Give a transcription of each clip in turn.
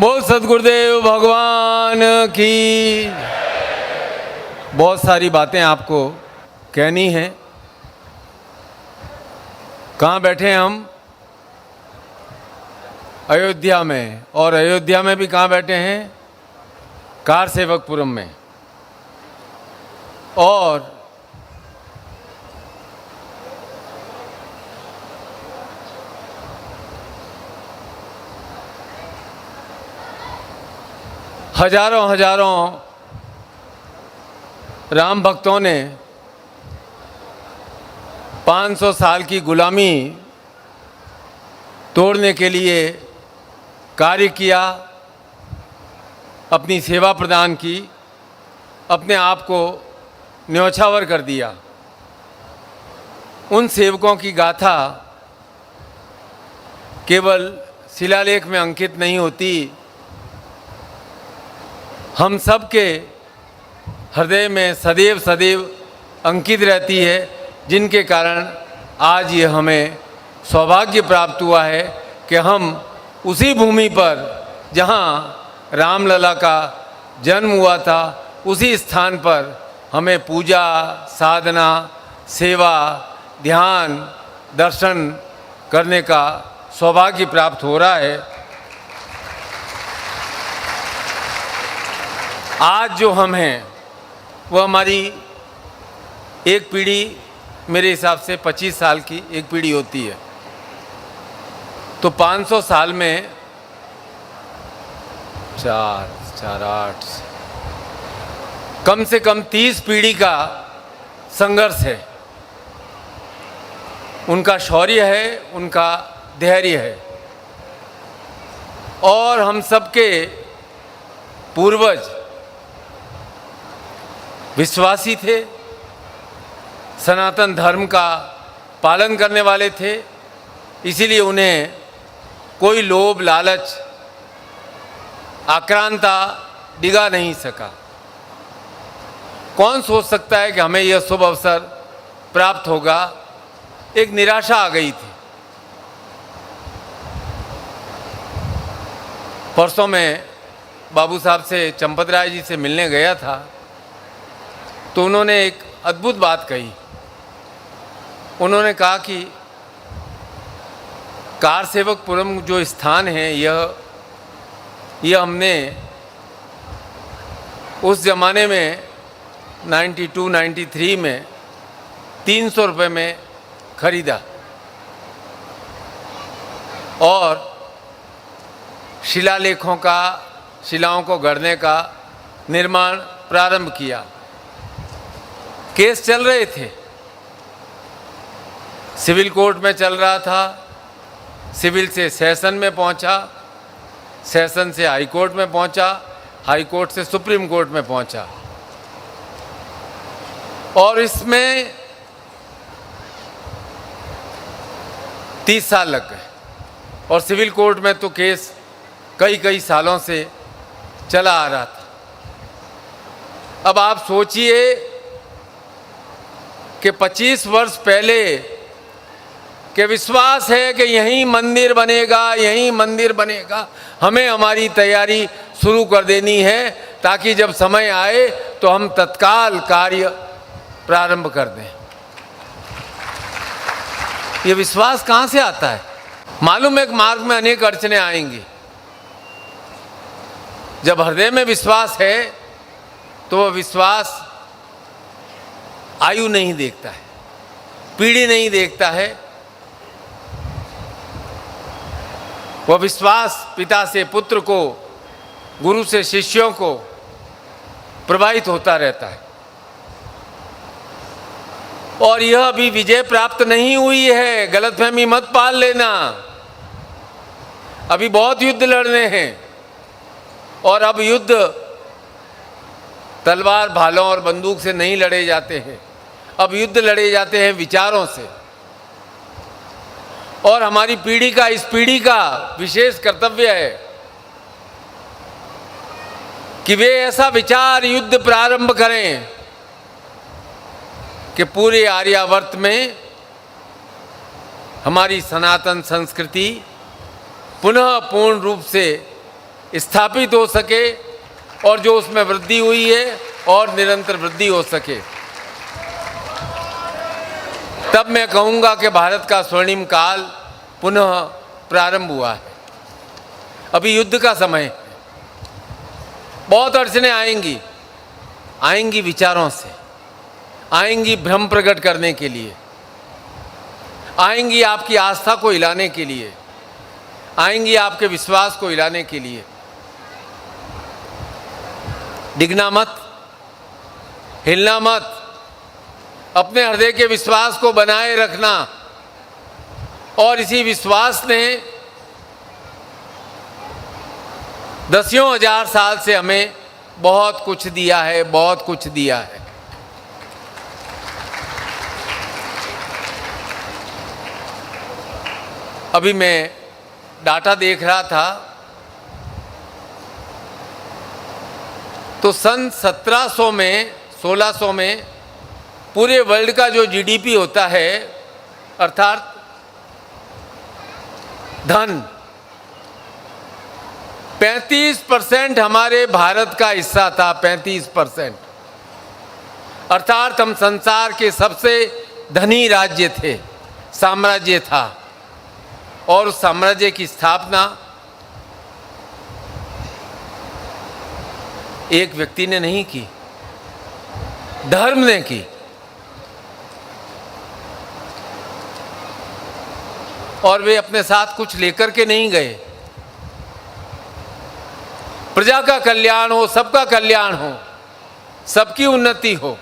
बोल सद्गुरुदेव भगवान की। बहुत सारी बातें आपको कहनी है। कहाँ बैठे हैं हम? अयोध्या में। और अयोध्या में भी कहाँ बैठे हैं? कार सेवकपुरम में। और हजारों हजारों राम भक्तों ने 500 साल की गुलामी तोड़ने के लिए कार्य किया, अपनी सेवा प्रदान की, अपने आप को न्यौछावर कर दिया। उन सेवकों की गाथा केवल शिलालेख में अंकित नहीं होती, हम सब के हृदय में सदैव सदैव अंकित रहती है, जिनके कारण आज ये हमें सौभाग्य प्राप्त हुआ है कि हम उसी भूमि पर जहाँ रामलला का जन्म हुआ था, उसी स्थान पर हमें पूजा, साधना, सेवा, ध्यान, दर्शन करने का सौभाग्य प्राप्त हो रहा है। आज जो हम हैं वो हमारी एक पीढ़ी, मेरे हिसाब से 25 साल की एक पीढ़ी होती है, तो 500 साल में 4 कम से कम 30 पीढ़ी का संघर्ष है। उनका शौर्य है, उनका धैर्य है। और हम सबके पूर्वज विश्वासी थे, सनातन धर्म का पालन करने वाले थे, इसीलिए उन्हें कोई लोभ, लालच, आक्रांता डिगा नहीं सका। कौन सोच सकता है कि हमें यह शुभ अवसर प्राप्त होगा? एक निराशा आ गई थी। परसों मैं बाबू साहब से, चंपत राय जी से मिलने गया था, तो उन्होंने एक अद्भुत बात कही। उन्होंने कहा कि कार सेवकपुरम जो स्थान है, यह हमने उस ज़माने में 92-93 में 300 रुपये में खरीदा और शिलालेखों का, शिलाओं को गढ़ने का निर्माण प्रारंभ किया। केस चल रहे थे, सिविल कोर्ट में चल रहा था, सिविल से सेशन में पहुंचा, सेशन से हाई कोर्ट में पहुंचा, हाई कोर्ट से सुप्रीम कोर्ट में पहुंचा, और इसमें 30 साल लग गए। और सिविल कोर्ट में तो केस कई सालों से चला आ रहा था। अब आप सोचिए कि 25 वर्ष पहले के विश्वास है कि यहीं मंदिर बनेगा, यहीं मंदिर बनेगा, हमें हमारी तैयारी शुरू कर देनी है ताकि जब समय आए तो हम तत्काल कार्य प्रारंभ कर दें। ये विश्वास कहाँ से आता है? मालूम है कि मार्ग में अनेक अड़चने आएंगी। जब हृदय में विश्वास है तो वह विश्वास आयु नहीं देखता है, पीढ़ी नहीं देखता है। वह विश्वास पिता से पुत्र को, गुरु से शिष्यों को प्रवाहित होता रहता है। और यह अभी विजय प्राप्त नहीं हुई है, गलतफहमी मत पाल लेना। अभी बहुत युद्ध लड़ने हैं, और अब युद्ध तलवार, भालों और बंदूक से नहीं लड़े जाते हैं, अब युद्ध लड़े जाते हैं विचारों से। और हमारी पीढ़ी का, इस पीढ़ी का विशेष कर्तव्य है कि वे ऐसा विचार युद्ध प्रारंभ करें कि पूरे आर्यावर्त में हमारी सनातन संस्कृति पुनः पूर्ण रूप से स्थापित हो सके और जो उसमें वृद्धि हुई है और निरंतर वृद्धि हो सके, तब मैं कहूँगा कि भारत का स्वर्णिम काल पुनः प्रारंभ हुआ है। अभी युद्ध का समय है, बहुत अड़चनें आएंगी विचारों से, आएंगी भ्रम प्रकट करने के लिए, आएंगी आपकी आस्था को हिलाने के लिए, आएंगी आपके विश्वास को हिलाने के लिए। डिगना मत, हिलना मत, अपने हृदय के विश्वास को बनाए रखना। और इसी विश्वास ने दसियों हजार साल से हमें बहुत कुछ दिया है, बहुत कुछ दिया है। अभी मैं डाटा देख रहा था तो सन 1700 में 1600 में पूरे वर्ल्ड का जो जीडीपी होता है, अर्थात धन, 35% हमारे भारत का हिस्सा था। 35%, अर्थात हम संसार के सबसे धनी राज्य थे, साम्राज्य था। और उस साम्राज्य की स्थापना एक व्यक्ति ने नहीं की, धर्म ने की। और वे अपने साथ कुछ लेकर के नहीं गए। प्रजा का कल्याण हो, सबका कल्याण हो, सबकी उन्नति हो,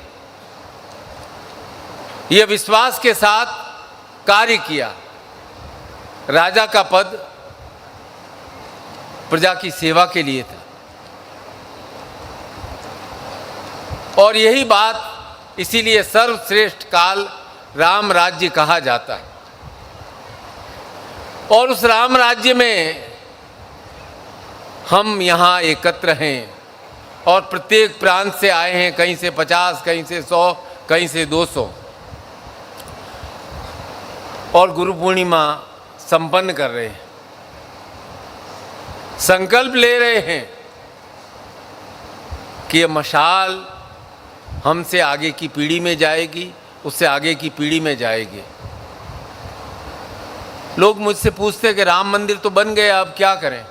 यह विश्वास के साथ कार्य किया। राजा का पद प्रजा की सेवा के लिए था। और यही बात इसीलिए सर्वश्रेष्ठ काल राम राज्य कहा जाता है। और उस राम राज्य में हम यहाँ एकत्र हैं और प्रत्येक प्रांत से आए हैं, कहीं से 50, कहीं से 100, कहीं से 200, और गुरु पूर्णिमा संपन्न कर रहे हैं। संकल्प ले रहे हैं कि ये मशाल हमसे आगे की पीढ़ी में जाएगी, उससे आगे की पीढ़ी में जाएगी। लोग मुझसे पूछते हैं कि राम मंदिर तो बन गया, अब क्या करें?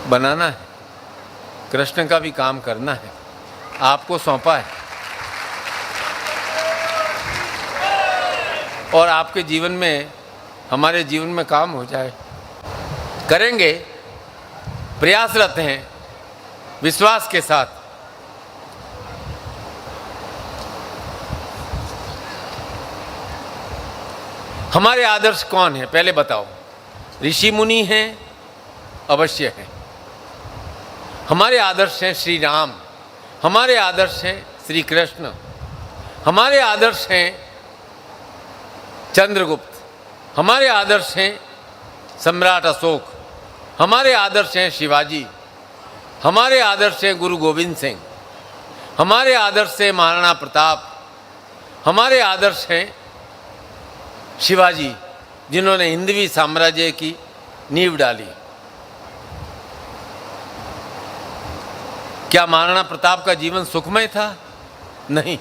बनाना है, कृष्ण का भी काम करना है, आपको सौंपा है। और आपके जीवन में, हमारे जीवन में काम हो जाए, करेंगे, प्रयासरत हैं विश्वास के साथ। हमारे आदर्श कौन है पहले बताओ? ऋषि मुनि हैं? अवश्य हैं। हमारे आदर्श हैं श्री राम, हमारे आदर्श हैं श्री कृष्ण, हमारे आदर्श हैं चंद्रगुप्त, हमारे आदर्श हैं सम्राट अशोक, हमारे आदर्श हैं शिवाजी, हमारे आदर्श हैं गुरु गोविंद सिंह, हमारे आदर्श हैं महाराणा प्रताप, हमारे आदर्श हैं शिवाजी, जिन्होंने हिंदवी साम्राज्य की नींव डाली। क्या महाराणा प्रताप का जीवन सुखमय था? नहीं।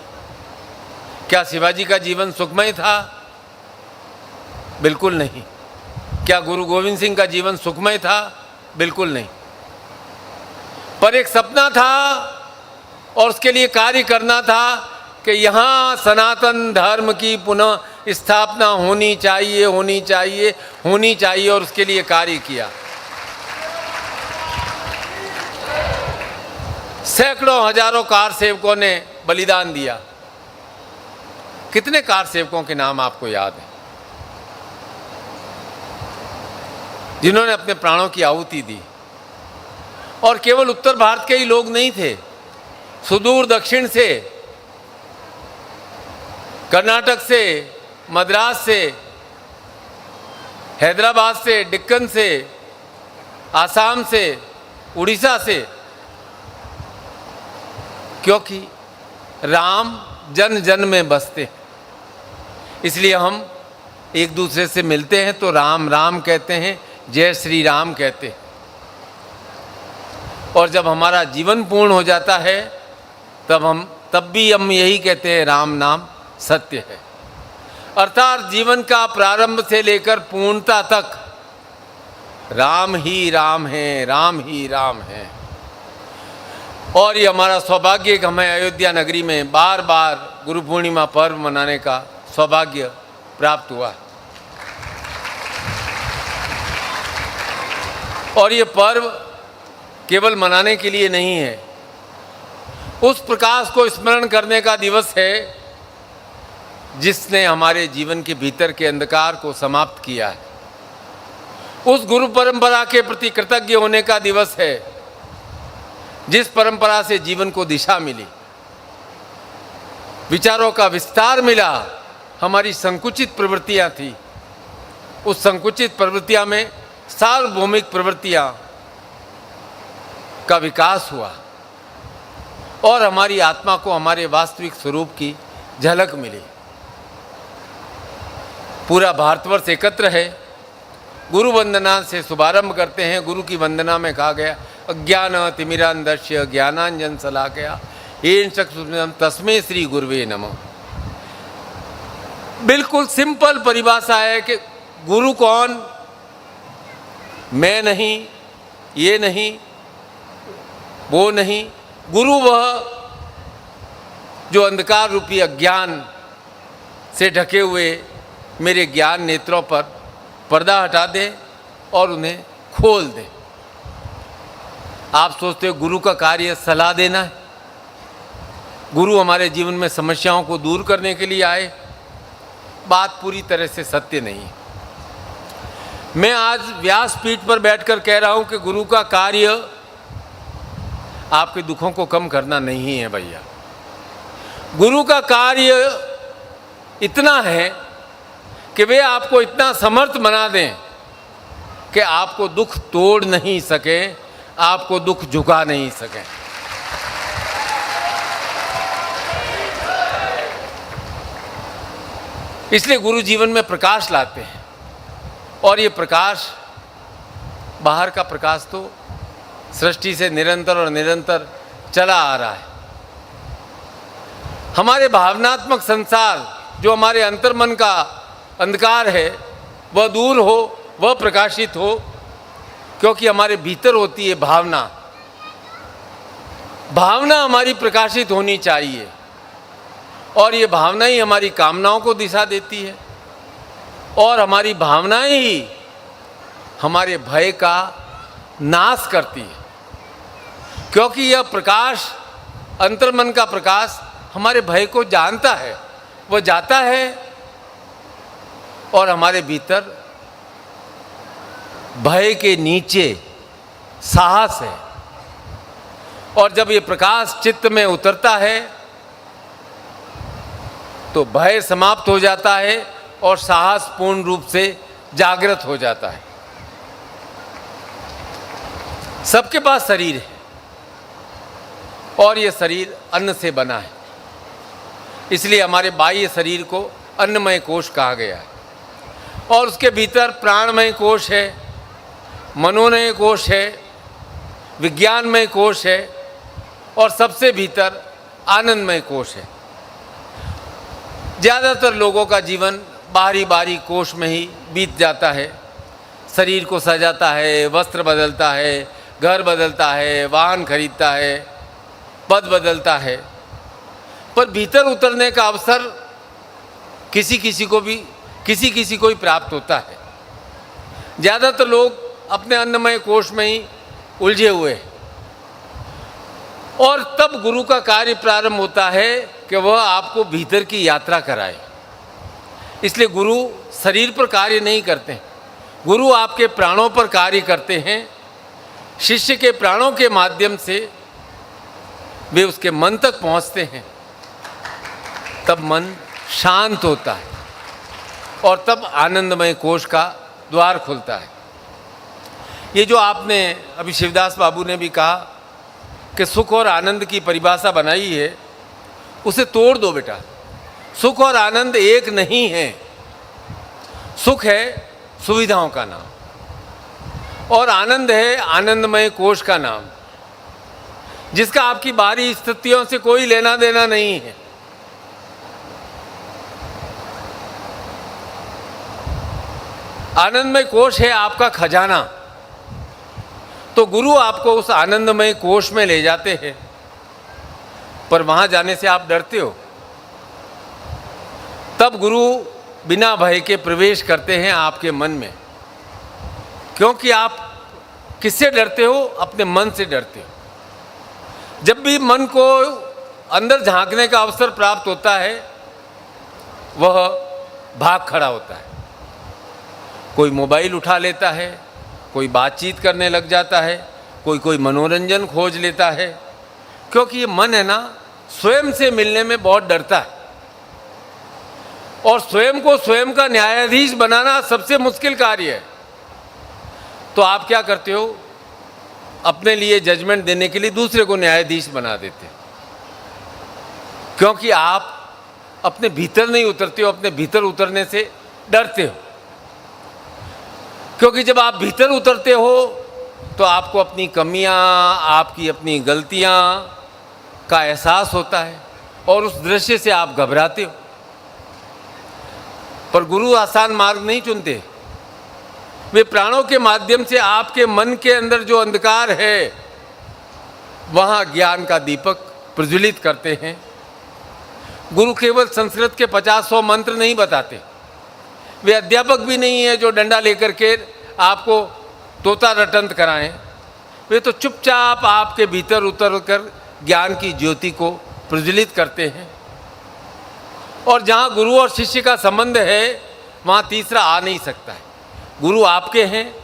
क्या शिवाजी का जीवन सुखमय था? बिल्कुल नहीं। क्या गुरु गोविंद सिंह का जीवन सुखमय था? बिल्कुल नहीं। पर एक सपना था और उसके लिए कार्य करना था कि यहाँ सनातन धर्म की पुनः स्थापना होनी चाहिए, होनी चाहिए, होनी चाहिए, और उसके लिए कार्य किया। सैकड़ों हजारों कार सेवकों ने बलिदान दिया। कितने कार सेवकों के नाम आपको याद है जिन्होंने अपने प्राणों की आहुति दी? और केवल उत्तर भारत के ही लोग नहीं थे, सुदूर दक्षिण से, कर्नाटक से, मद्रास से, हैदराबाद से, डेक्कन से, आसाम से, उड़ीसा से, क्योंकि राम जन जन में बसते हैं। इसलिए हम एक दूसरे से मिलते हैं तो राम राम कहते हैं, जय श्री राम कहते हैं। और जब हमारा जीवन पूर्ण हो जाता है तब भी हम यही कहते हैं, राम नाम सत्य है। अर्थात जीवन का प्रारंभ से लेकर पूर्णता तक राम ही राम है, राम ही राम है। और ये हमारा सौभाग्य है कि हमें अयोध्या नगरी में बार बार गुरु पूर्णिमा पर्व मनाने का सौभाग्य प्राप्त हुआ। और ये पर्व केवल मनाने के लिए नहीं है, उस प्रकाश को स्मरण करने का दिवस है जिसने हमारे जीवन के भीतर के अंधकार को समाप्त किया है। उस गुरु परंपरा के प्रति कृतज्ञ होने का दिवस है जिस परंपरा से जीवन को दिशा मिली, विचारों का विस्तार मिला। हमारी संकुचित प्रवृत्तियां थी, उस संकुचित प्रवृत्तियां में सार्वभौमिक प्रवृत्तियां का विकास हुआ और हमारी आत्मा को हमारे वास्तविक स्वरूप की झलक मिली। पूरा भारतवर्ष एकत्र है। गुरु वंदना से शुभारंभ करते हैं। गुरु की वंदना में कहा गया, अज्ञान तिमिरांधस्य ज्ञानांजन शलाकया येन चक्षुरुन्मिलितं तस्मै श्री गुरुवे नमः। बिल्कुल सिंपल परिभाषा है कि गुरु कौन? मैं नहीं, ये नहीं, वो नहीं। गुरु वह जो अंधकार रूपी अज्ञान से ढके हुए मेरे ज्ञान नेत्रों पर पर्दा हटा दे और उन्हें खोल दे। आप सोचते हो गुरु का कार्य सलाह देना है? गुरु हमारे जीवन में समस्याओं को दूर करने के लिए आए? बात पूरी तरह से सत्य नहीं है। मैं आज व्यासपीठ पर बैठकर कह रहा हूं कि गुरु का कार्य आपके दुखों को कम करना नहीं है भैया। गुरु का कार्य इतना है कि वे आपको इतना समर्थ बना दें कि आपको दुख तोड़ नहीं सके, आपको दुख झुका नहीं सके। इसलिए गुरु जीवन में प्रकाश लाते हैं और ये प्रकाश, बाहर का प्रकाश तो सृष्टि से निरंतर और निरंतर चला आ रहा है। हमारे भावनात्मक संसार जो हमारे अंतर्मन का अंधकार है वह दूर हो, वह प्रकाशित हो, क्योंकि हमारे भीतर होती है भावना। भावना हमारी प्रकाशित होनी चाहिए और ये भावना ही हमारी कामनाओं को दिशा देती है और हमारी भावनाएं ही हमारे भय का नाश करती है, क्योंकि यह प्रकाश, अंतर्मन का प्रकाश, हमारे भय को जानता है। वह जाता है और हमारे भीतर भय के नीचे साहस है। और जब ये प्रकाश चित्त में उतरता है तो भय समाप्त हो जाता है और साहस पूर्ण रूप से जागृत हो जाता है। सबके पास शरीर है और ये शरीर अन्न से बना है, इसलिए हमारे बाह्य शरीर को अन्नमय कोश कहा गया है। और उसके भीतर प्राणमय कोश है, मनोमय कोश है, विज्ञानमय कोश है और सबसे भीतर आनंदमय कोश है। ज़्यादातर लोगों का जीवन बाहरी बाहरी कोश में ही बीत जाता है। शरीर को सजाता है, वस्त्र बदलता है, घर बदलता है, वाहन खरीदता है, पद बदलता है, पर भीतर उतरने का अवसर किसी किसी को ही प्राप्त होता है। ज़्यादातर लोग अपने अन्नमय कोश में ही उलझे हुए हैं और तब गुरु का कार्य प्रारंभ होता है कि वह आपको भीतर की यात्रा कराए। इसलिए गुरु शरीर पर कार्य नहीं करते हैं, गुरु आपके प्राणों पर कार्य करते हैं। शिष्य के प्राणों के माध्यम से वे उसके मन तक पहुंचते हैं, तब मन शांत होता है और तब आनंदमय कोश का द्वार खुलता है। ये जो आपने अभी शिवदास बाबू ने भी कहा कि सुख और आनंद की परिभाषा बनाई है, उसे तोड़ दो बेटा। सुख और आनंद एक नहीं है। सुख है सुविधाओं का नाम और आनंद है आनंदमय कोश का नाम, जिसका आपकी बाहरी स्थितियों से कोई लेना देना नहीं है। आनंदमय कोश है आपका खजाना। तो गुरु आपको उस आनंदमय कोश में ले जाते हैं, पर वहां जाने से आप डरते हो। तब गुरु बिना भय के प्रवेश करते हैं आपके मन में, क्योंकि आप किससे डरते हो? अपने मन से डरते हो। जब भी मन को अंदर झांकने का अवसर प्राप्त होता है, वह भाग खड़ा होता है। कोई मोबाइल उठा लेता है, कोई बातचीत करने लग जाता है, कोई मनोरंजन खोज लेता है, क्योंकि ये मन है ना, स्वयं से मिलने में बहुत डरता है। और स्वयं को स्वयं का न्यायाधीश बनाना सबसे मुश्किल कार्य है। तो आप क्या करते हो? अपने लिए जजमेंट देने के लिए दूसरे को न्यायाधीश बना देते हो, क्योंकि आप अपने भीतर नहीं उतरते हो, अपने भीतर उतरने से डरते हो। क्योंकि जब आप भीतर उतरते हो तो आपको अपनी कमियां, आपकी अपनी गलतियां का एहसास होता है और उस दृश्य से आप घबराते हो। पर गुरु आसान मार्ग नहीं चुनते। वे प्राणों के माध्यम से आपके मन के अंदर जो अंधकार है, वहां ज्ञान का दीपक प्रज्वलित करते हैं। गुरु केवल संस्कृत के 50-100 मंत्र नहीं बताते। वे अध्यापक भी नहीं है जो डंडा लेकर के आपको तोता रटंत कराएं। वे तो चुपचाप आपके भीतर उतर कर ज्ञान की ज्योति को प्रज्वलित करते हैं। और जहाँ गुरु और शिष्य का संबंध है, वहाँ तीसरा आ नहीं सकता है। गुरु आपके हैं,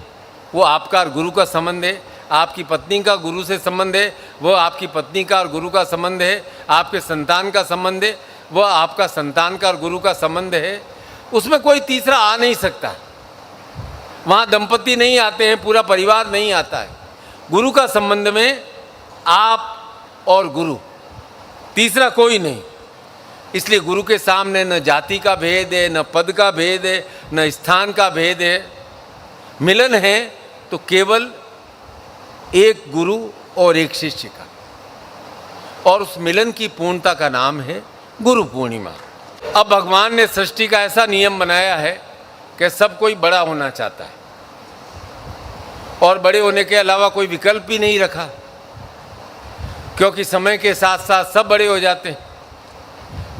वो आपका और गुरु का संबंध है। आपकी पत्नी का गुरु से संबंध है, वो आपकी पत्नी का और गुरु का संबंध है। आपके संतान का संबंध है, वह आपका संतान का और गुरु का संबंध है। उसमें कोई तीसरा आ नहीं सकता। वहाँ दंपति नहीं आते हैं, पूरा परिवार नहीं आता है। गुरु का संबंध में आप और गुरु, तीसरा कोई नहीं। इसलिए गुरु के सामने न जाति का भेद है, न पद का भेद है, न स्थान का भेद है। मिलन है तो केवल एक गुरु और एक शिष्य का, और उस मिलन की पूर्णता का नाम है गुरु पूर्णिमा। अब भगवान ने सृष्टि का ऐसा नियम बनाया है कि सब कोई बड़ा होना चाहता है, और बड़े होने के अलावा कोई विकल्प भी नहीं रखा, क्योंकि समय के साथ साथ सब बड़े हो जाते हैं।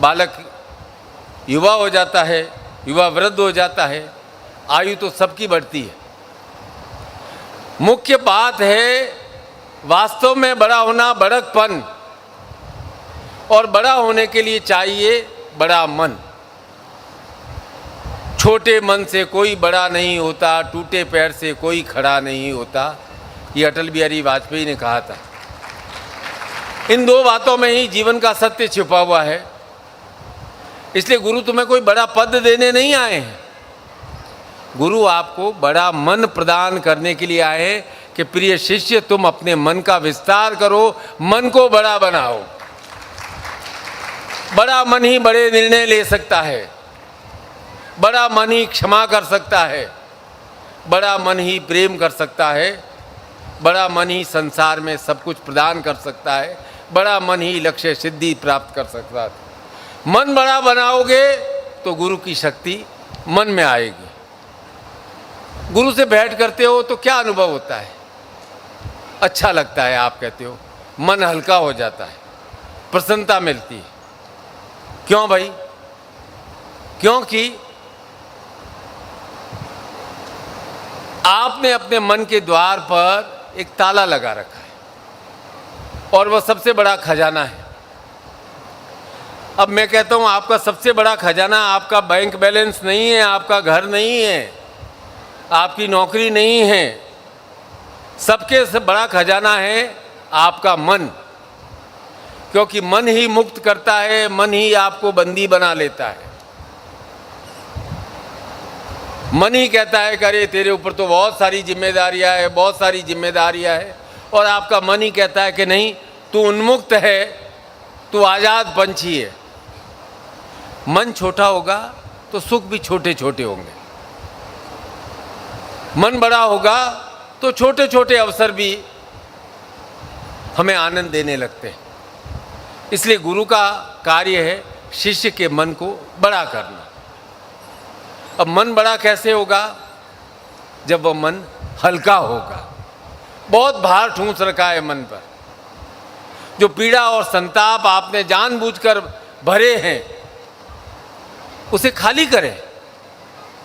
बालक युवा हो जाता है, युवा वृद्ध हो जाता है, आयु तो सबकी बढ़ती है। मुख्य बात है वास्तव में बड़ा होना, बड़कपन। और बड़ा होने के लिए चाहिए बड़ा मन। छोटे मन से कोई बड़ा नहीं होता, टूटे पैर से कोई खड़ा नहीं होता, ये अटल बिहारी वाजपेयी ने कहा था। इन दो बातों में ही जीवन का सत्य छुपा हुआ है। इसलिए गुरु तुम्हें कोई बड़ा पद देने नहीं आए हैं। गुरु आपको बड़ा मन प्रदान करने के लिए आए हैं कि प्रिय शिष्य, तुम अपने मन का विस्तार करो, मन को बड़ा बनाओ। बड़ा मन ही बड़े निर्णय ले सकता है, बड़ा मन ही क्षमा कर सकता है, बड़ा मन ही प्रेम कर सकता है, बड़ा मन ही संसार में सब कुछ प्रदान कर सकता है, बड़ा मन ही लक्ष्य सिद्धि प्राप्त कर सकता है। मन बड़ा बनाओगे तो गुरु की शक्ति मन में आएगी। गुरु से भेंट करते हो तो क्या अनुभव होता है? अच्छा लगता है, आप कहते हो, मन हल्का हो जाता है, प्रसन्नता मिलती है। क्यों भाई? क्योंकि आपने अपने मन के द्वार पर एक ताला लगा रखा है, और वह सबसे बड़ा खजाना है। अब मैं कहता हूं, आपका सबसे बड़ा खजाना आपका बैंक बैलेंस नहीं है, आपका घर नहीं है, आपकी नौकरी नहीं है। सबके से बड़ा खजाना है आपका मन, क्योंकि मन ही मुक्त करता है, मन ही आपको बंदी बना लेता है। मन ही कहता है कि अरे तेरे ऊपर तो बहुत सारी जिम्मेदारियां है, बहुत सारी जिम्मेदारियां है, और आपका मन ही कहता है कि नहीं, तू उन्मुक्त है, तू आज़ाद पंछी है। मन छोटा होगा तो सुख भी छोटे छोटे होंगे। मन बड़ा होगा तो छोटे छोटे अवसर भी हमें आनंद देने लगते हैं। इसलिए गुरु का कार्य है शिष्य के मन को बड़ा करना। अब मन बड़ा कैसे होगा? जब वह मन हल्का होगा। बहुत भार ठूंस रखा है मन पर, जो पीड़ा और संताप आपने जानबूझकर भरे हैं उसे खाली करें,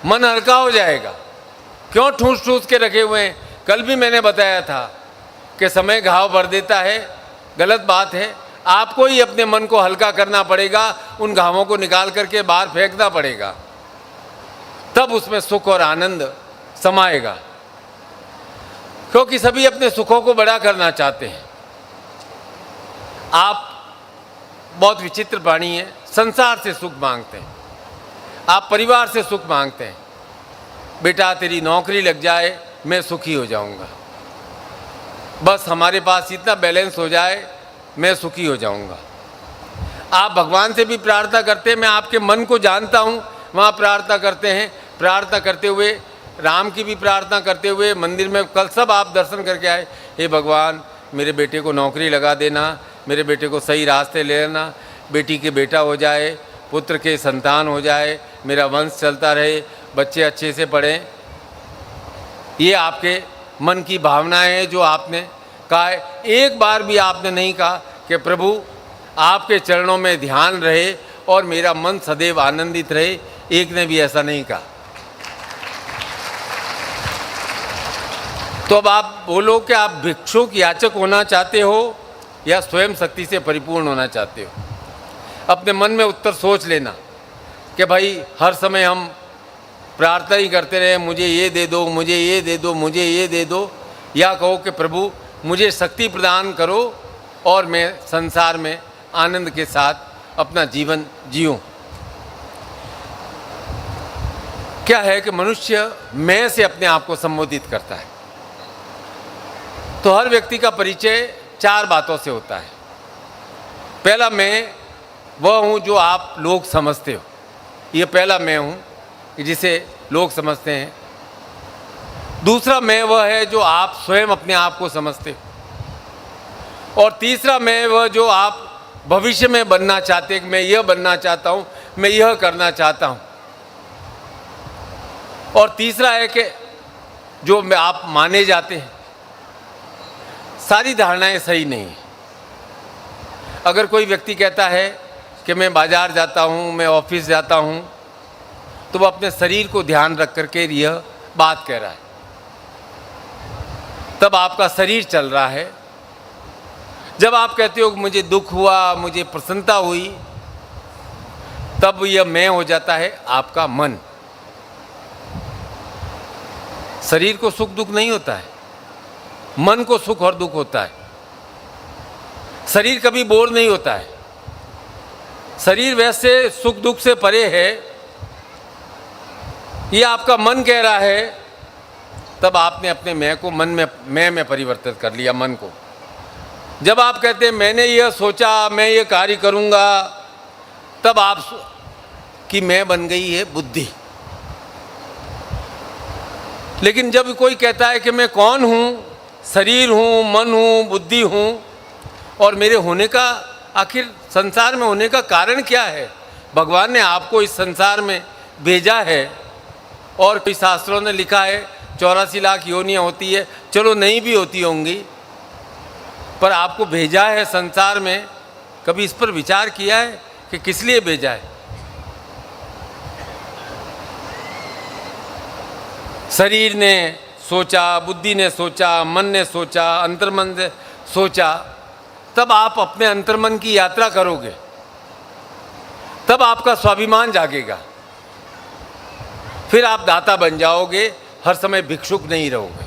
मन हल्का हो जाएगा। क्यों ठूस ठूस के रखे हुए हैं? कल भी मैंने बताया था कि समय घाव भर देता है, गलत बात है। आपको ही अपने मन को हल्का करना पड़ेगा, उन घावों को निकाल करके बाहर फेंकना पड़ेगा, तब उसमें सुख और आनंद समाएगा। क्योंकि सभी अपने सुखों को बड़ा करना चाहते हैं। आप बहुत विचित्र प्राणी हैं, संसार से सुख मांगते हैं, आप परिवार से सुख मांगते हैं। बेटा तेरी नौकरी लग जाए मैं सुखी हो जाऊंगा, बस हमारे पास इतना बैलेंस हो जाए मैं सुखी हो जाऊंगा। आप भगवान से भी प्रार्थना करते हैं, मैं आपके मन को जानता हूँ, वहाँ प्रार्थना करते हैं। प्रार्थना करते हुए, राम की भी प्रार्थना करते हुए मंदिर में कल सब आप दर्शन करके आए, हे भगवान मेरे बेटे को नौकरी लगा देना, मेरे बेटे को सही रास्ते ले लेना, बेटी के बेटा हो जाए, पुत्र के संतान हो जाए, मेरा वंश चलता रहे, बच्चे अच्छे से पढ़ें। ये आपके मन की भावनाएं हैं जो आपने कहा है। एक बार भी आपने नहीं कहा कि प्रभु आपके चरणों में ध्यान रहे और मेरा मन सदैव आनंदित रहे। एक ने भी ऐसा नहीं कहा। तो अब आप बोलो कि आप भिक्षुक याचक होना चाहते हो या स्वयं शक्ति से परिपूर्ण होना चाहते हो? अपने मन में उत्तर सोच लेना कि भाई हर समय हम प्रार्थना ही करते रहे, मुझे ये दे दो, मुझे ये दे दो, मुझे ये दे दो, या कहो कि प्रभु मुझे शक्ति प्रदान करो और मैं संसार में आनंद के साथ अपना जीवन जीऊँ। क्या है कि मनुष्य मैं से अपने आप को संबोधित करता है। तो हर व्यक्ति का परिचय चार बातों से होता है। पहला मैं वह हूँ जो आप लोग समझते हो, ये पहला मैं हूँ जिसे लोग समझते हैं। दूसरा मैं वह है जो आप स्वयं अपने आप को समझते हो। और तीसरा मैं वह जो आप भविष्य में बनना चाहते हैं कि मैं यह बनना चाहता हूँ, मैं यह करना चाहता हूँ। और तीसरा है कि जो आप माने जाते हैं। सारी धारणाएं सही नहीं हैं। अगर कोई व्यक्ति कहता है कि मैं बाजार जाता हूँ, मैं ऑफिस जाता हूँ, तो वो अपने शरीर को ध्यान रख करके यह बात कह रहा है। तब आपका शरीर चल रहा है। जब आप कहते हो कि मुझे दुख हुआ, मुझे प्रसन्नता हुई, तब यह मैं हो जाता है आपका मन। शरीर को सुख दुख नहीं होता है, मन को सुख और दुख होता है। शरीर कभी बोर नहीं होता है। शरीर वैसे सुख दुख से परे है, ये आपका मन कह रहा है। तब आपने अपने मैं को मन में मैं में परिवर्तित कर लिया मन को। जब आप कहते हैं मैंने यह सोचा, मैं ये कार्य करूँगा, तब आप की मैं बन गई है बुद्धि। लेकिन जब कोई कहता है कि मैं कौन हूँ, शरीर हूँ, मन हूँ, बुद्धि हूँ, और मेरे होने का आखिर संसार में होने का कारण क्या है? भगवान ने आपको इस संसार में भेजा है और कई शास्त्रों ने लिखा है 84 लाख योनियाँ होती है। चलो नहीं भी होती होंगी, पर आपको भेजा है संसार में। कभी इस पर विचार किया है कि किस लिए भेजा है? शरीर ने सोचा, बुद्धि ने सोचा, मन ने सोचा, अंतर्मन ने सोचा, तब आप अपने अंतर्मन की यात्रा करोगे, तब आपका स्वाभिमान जागेगा। फिर आप दाता बन जाओगे, हर समय भिक्षुक नहीं रहोगे।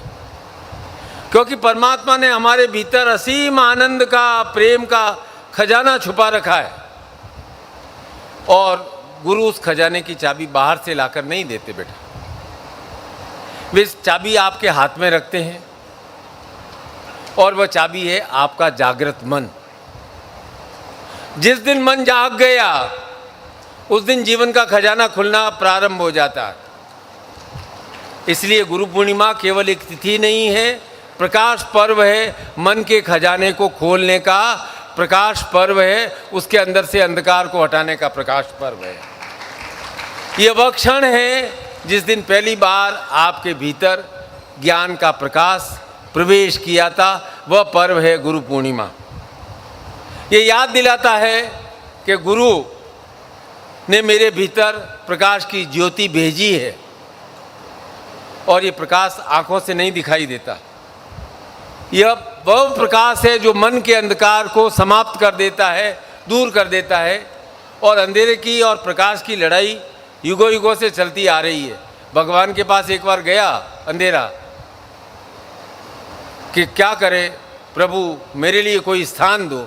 क्योंकि परमात्मा ने हमारे भीतर असीम आनंद का, प्रेम का खजाना छुपा रखा है, और गुरु उस खजाने की चाबी बाहर से लाकर नहीं देते बेटा। वे चाबी आपके हाथ में रखते हैं, और वह चाबी है आपका जागृत मन। जिस दिन मन जाग गया, उस दिन जीवन का खजाना खुलना प्रारंभ हो जाता है। इसलिए गुरु पूर्णिमा केवल एक तिथि नहीं है, प्रकाश पर्व है, मन के खजाने को खोलने का प्रकाश पर्व है, उसके अंदर से अंधकार को हटाने का प्रकाश पर्व है। ये वह क्षण है जिस दिन पहली बार आपके भीतर ज्ञान का प्रकाश प्रवेश किया था, वह पर्व है गुरु पूर्णिमा। ये याद दिलाता है कि गुरु ने मेरे भीतर प्रकाश की ज्योति भेजी है और ये प्रकाश आंखों से नहीं दिखाई देता। यह वह प्रकाश है जो मन के अंधकार को समाप्त कर देता है, दूर कर देता है। और अंधेरे की और प्रकाश की लड़ाई युगों युगों से चलती आ रही है। भगवान के पास एक बार गया अंधेरा कि क्या करे प्रभु, मेरे लिए कोई स्थान दो,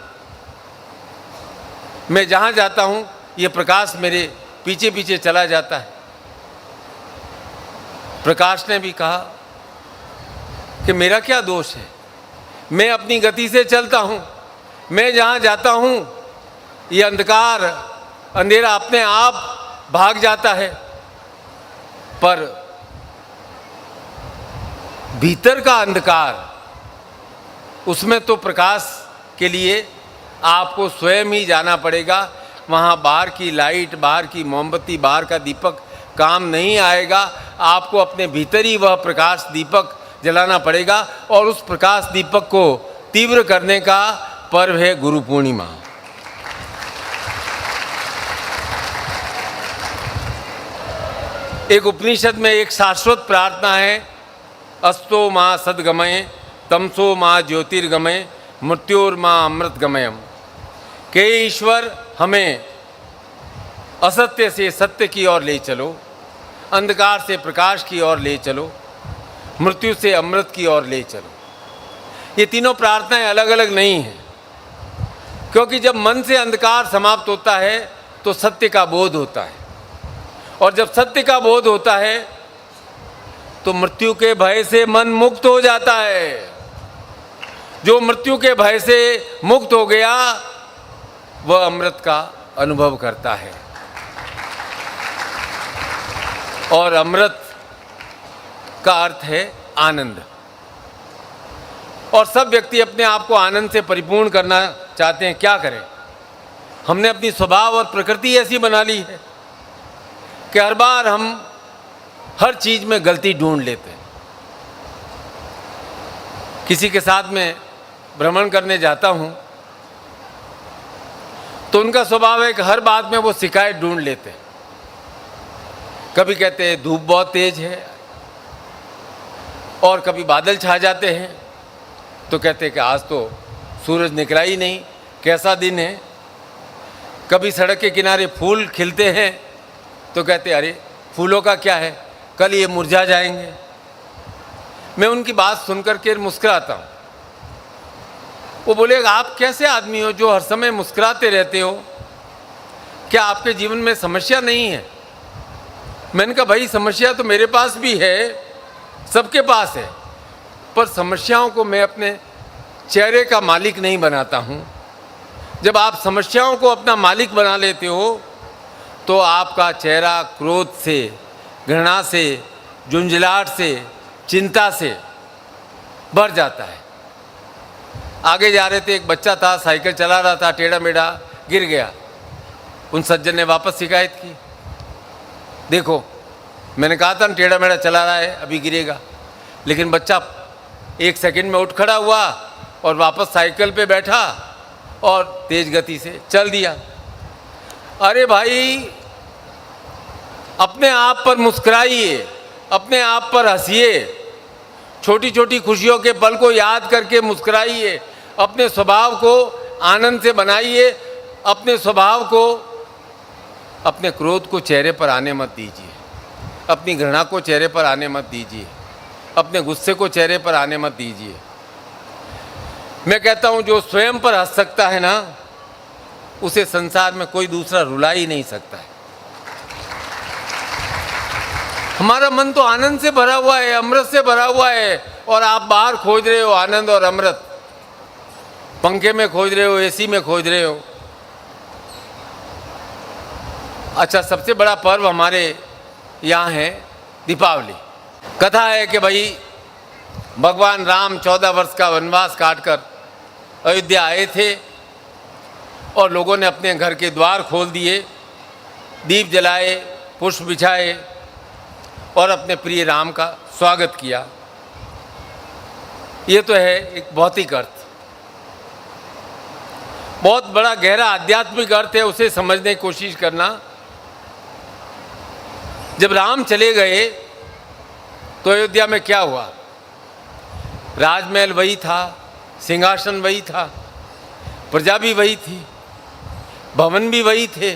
मैं जहाँ जाता हूँ ये प्रकाश मेरे पीछे पीछे चला जाता है। प्रकाश ने भी कहा कि मेरा क्या दोष है, मैं अपनी गति से चलता हूँ, मैं जहाँ जाता हूँ ये अंधकार अंधेरा अपने आप भाग जाता है, पर भीतर का अंधकार उसमें तो प्रकाश के लिए आपको स्वयं ही जाना पड़ेगा। वहाँ बाहर की लाइट, बाहर की मोमबत्ती, बाहर का दीपक काम नहीं आएगा। आपको अपने भीतर ही वह प्रकाश दीपक जलाना पड़ेगा और उस प्रकाश दीपक को तीव्र करने का पर्व है गुरु पूर्णिमा। एक उपनिषद में एक शाश्वत प्रार्थना है, अस्तो माँ सद्गमय तमसो माँ ज्योतिर्गमय मृत्योर्माँ अमृतगमयम। के ईश्वर हमें असत्य से सत्य की ओर ले चलो, अंधकार से प्रकाश की ओर ले चलो, मृत्यु से अमृत की ओर ले चलो। ये तीनों प्रार्थनाएं अलग अलग नहीं हैं, क्योंकि जब मन से अंधकार समाप्त होता है तो सत्य का बोध होता है, और जब सत्य का बोध होता है तो मृत्यु के भय से मन मुक्त हो जाता है। जो मृत्यु के भय से मुक्त हो गया वह अमृत का अनुभव करता है, और अमृत का अर्थ है आनंद। और सब व्यक्ति अपने आप को आनंद से परिपूर्ण करना चाहते हैं। क्या करें? हमने अपनी स्वभाव और प्रकृति ऐसी बना ली है कि हर बार हम हर चीज़ में गलती ढूंढ लेते हैं। किसी के साथ में भ्रमण करने जाता हूँ तो उनका स्वभाव है कि हर बात में वो शिकायत ढूंढ लेते हैं। कभी कहते हैं धूप बहुत तेज है, और कभी बादल छा जाते हैं तो कहते हैं कि आज तो सूरज निकला ही नहीं, कैसा दिन है। कभी सड़क के किनारे फूल खिलते हैं तो कहते हैं अरे फूलों का क्या है, कल ये मुरझा जाएंगे। मैं उनकी बात सुनकर के मुस्कुराता हूँ। वो बोलेगा आप कैसे आदमी हो जो हर समय मुस्कुराते रहते हो, क्या आपके जीवन में समस्या नहीं है? मैंने कहा भाई समस्या तो मेरे पास भी है, सबके पास है, पर समस्याओं को मैं अपने चेहरे का मालिक नहीं बनाता हूँ। जब आप समस्याओं को अपना मालिक बना लेते हो तो आपका चेहरा क्रोध से, घृणा से, झुंझलाहट से, चिंता से भर जाता है। आगे जा रहे थे, एक बच्चा था साइकिल चला रहा था, टेढ़ा मेढ़ा गिर गया। उन सज्जन ने वापस शिकायत की, देखो मैंने कहा था टेढ़ा मेढ़ा चला रहा है, अभी गिरेगा। लेकिन बच्चा 1 सेकंड में उठ खड़ा हुआ और वापस साइकिल पे बैठा और तेज गति से चल दिया। अरे भाई अपने आप पर मुस्कुराइए, अपने आप पर हंसिए, छोटी छोटी खुशियों के पल को याद करके मुस्कुराइए, अपने स्वभाव को आनंद से बनाइए, अपने स्वभाव को, अपने क्रोध को चेहरे पर आने मत दीजिए, अपनी घृणा को चेहरे पर आने मत दीजिए, अपने गुस्से को चेहरे पर आने मत दीजिए। मैं कहता हूँ जो स्वयं पर हंस सकता है ना, उसे संसार में कोई दूसरा रुला ही नहीं सकता है। हमारा मन तो आनंद से भरा हुआ है, अमृत से भरा हुआ है, और आप बाहर खोज रहे हो आनंद और अमृत, पंखे में खोज रहे हो, एसी में खोज रहे हो। अच्छा, सबसे बड़ा पर्व हमारे यहाँ है दीपावली। कथा है कि भाई भगवान राम 14 वर्ष का वनवास काटकर अयोध्या आए थे और लोगों ने अपने घर के द्वार खोल दिए, दीप जलाए, पुष्प बिछाए और अपने प्रिय राम का स्वागत किया। ये तो है एक भौतिक अर्थ। बहुत बड़ा गहरा आध्यात्मिक अर्थ है, उसे समझने की कोशिश करना। जब राम चले गए तो अयोध्या में क्या हुआ? राजमहल वही था, सिंहासन वही था, प्रजा भी वही थी, भवन भी वही थे,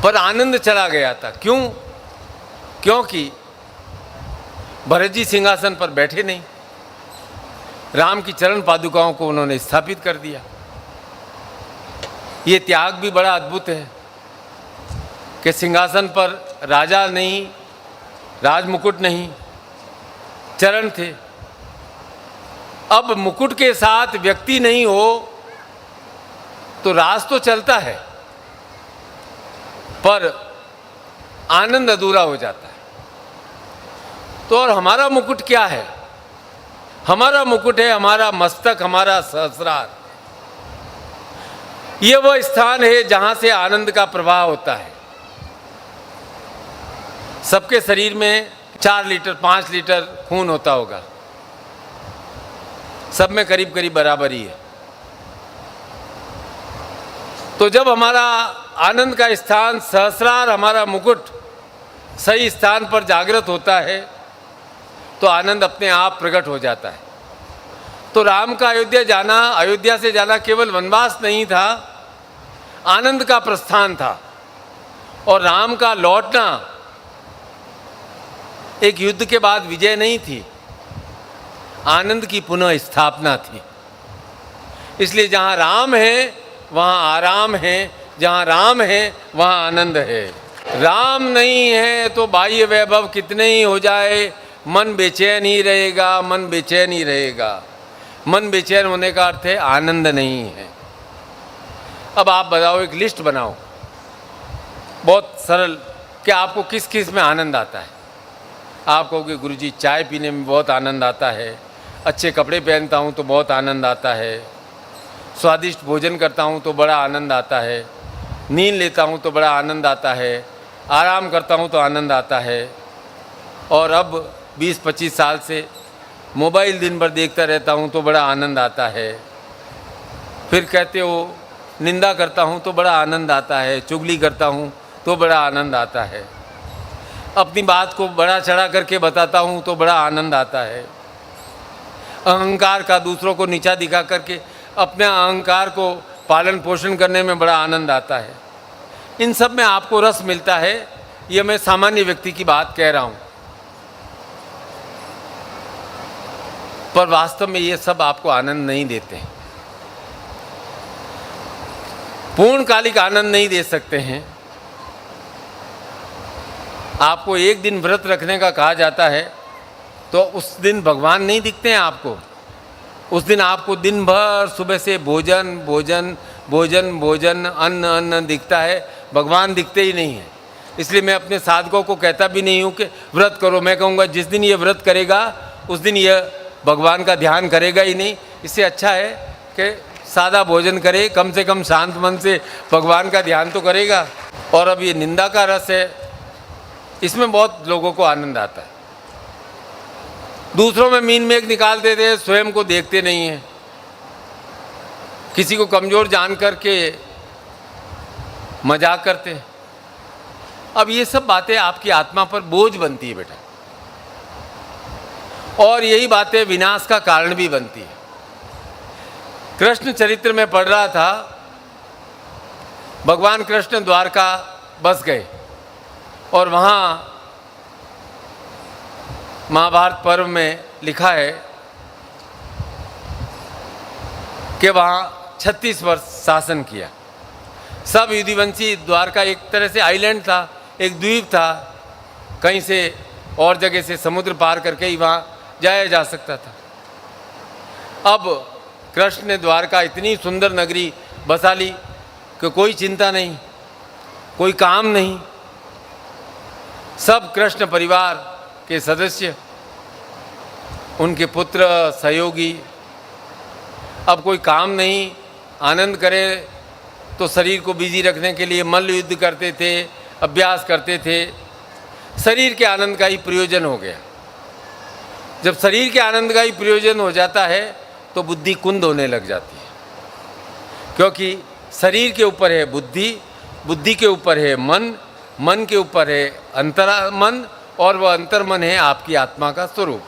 पर आनंद चला गया था। क्यों? क्योंकि भरत जी सिंहासन पर बैठे नहीं, राम की चरण पादुकाओं को उन्होंने स्थापित कर दिया। ये त्याग भी बड़ा अद्भुत है कि सिंहासन पर राजा नहीं, राजमुकुट नहीं, चरण थे। अब मुकुट के साथ व्यक्ति नहीं हो तो राज तो चलता है पर आनंद अधूरा हो जाता है। तो और हमारा मुकुट क्या है? हमारा मुकुट है हमारा मस्तक, हमारा सहस्रार। ये वह स्थान है जहां से आनंद का प्रवाह होता है। सबके शरीर में 4 लीटर 5 लीटर खून होता होगा, सब में करीब करीब बराबर ही है। तो जब हमारा आनंद का स्थान सहस्रार, हमारा मुकुट सही स्थान पर जागृत होता है तो आनंद अपने आप प्रकट हो जाता है। तो राम का अयोध्या से जाना केवल वनवास नहीं था, आनंद का प्रस्थान था। और राम का लौटना एक युद्ध के बाद विजय नहीं थी, आनंद की पुनः स्थापना थी। इसलिए जहाँ राम है वहाँ आराम है, जहाँ राम है वहाँ आनंद है। राम नहीं है तो बाह्य वैभव कितने ही हो जाए, मन बेचैन ही रहेगा, मन बेचैन ही रहेगा। मन बेचैन होने का अर्थ है आनंद नहीं है। अब आप बताओ, एक लिस्ट बनाओ बहुत सरल कि आपको किस किस में आनंद आता है। आप कहोगे गुरुजी चाय पीने में बहुत आनंद आता है, अच्छे कपड़े पहनता हूँ तो बहुत आनंद आता है, स्वादिष्ट भोजन करता हूँ तो बड़ा आनंद आता है, नींद लेता हूँ तो बड़ा आनंद आता है, आराम करता हूँ तो आनंद आता है, और अब 20-25 साल से मोबाइल दिन भर देखता रहता हूँ तो बड़ा आनंद आता है। फिर कहते हो निंदा करता हूँ तो बड़ा आनंद आता है, चुगली करता हूँ तो बड़ा आनंद आता है, अपनी बात को बड़ा चढ़ा करके बताता हूँ तो बड़ा आनंद आता है, अहंकार का दूसरों को नीचा दिखा करके अपने अहंकार को पालन पोषण करने में बड़ा आनंद आता है। इन सब में आपको रस मिलता है। ये मैं सामान्य व्यक्ति की बात कह रहा हूँ, पर वास्तव में ये सब आपको आनंद नहीं देते हैं, पूर्णकालिक आनंद नहीं दे सकते हैं। आपको एक दिन व्रत रखने का कहा जाता है तो उस दिन भगवान नहीं दिखते हैं आपको। उस दिन आपको दिन भर सुबह से भोजन भोजन भोजन भोजन अन्न अन्न दिखता है, भगवान दिखते ही नहीं हैं। इसलिए मैं अपने साधकों को कहता भी नहीं हूँ कि व्रत करो। मैं कहूँगा जिस दिन ये व्रत करेगा उस दिन ये भगवान का ध्यान करेगा ही नहीं। इससे अच्छा है कि सादा भोजन करे, कम से कम शांत मन से भगवान का ध्यान तो करेगा। और अब ये निंदा का रस है, इसमें बहुत लोगों को आनंद आता है। दूसरों में मीन मेघ निकाल देते हैं, स्वयं को देखते नहीं हैं। किसी को कमज़ोर जान करके मजाक करते हैं। अब ये सब बातें आपकी आत्मा पर बोझ बनती है बेटा, और यही बातें विनाश का कारण भी बनती है। कृष्ण चरित्र में पढ़ रहा था, भगवान कृष्ण द्वारका बस गए और वहाँ महाभारत पर्व में लिखा है कि वहाँ 36 वर्ष शासन किया। सब युधिवंशी, द्वारका एक तरह से आइलैंड था, एक द्वीप था, कहीं से और जगह से समुद्र पार करके ही वहाँ जाया जा सकता था। अब कृष्ण ने द्वारका इतनी सुंदर नगरी बसा ली कि कोई चिंता नहीं, कोई काम नहीं, सब कृष्ण परिवार के सदस्य, उनके पुत्र, सहयोगी, अब कोई काम नहीं, आनंद करे तो शरीर को बिजी रखने के लिए मल्ल युद्ध करते थे, अभ्यास करते थे। शरीर के आनंद का ही प्रयोजन हो गया। जब शरीर के आनंद का ही प्रयोजन हो जाता है तो बुद्धि कुंद होने लग जाती है, क्योंकि शरीर के ऊपर है बुद्धि, बुद्धि के ऊपर है मन, मन के ऊपर है अंतर्मन, और वह अंतर्मन है आपकी आत्मा का स्वरूप।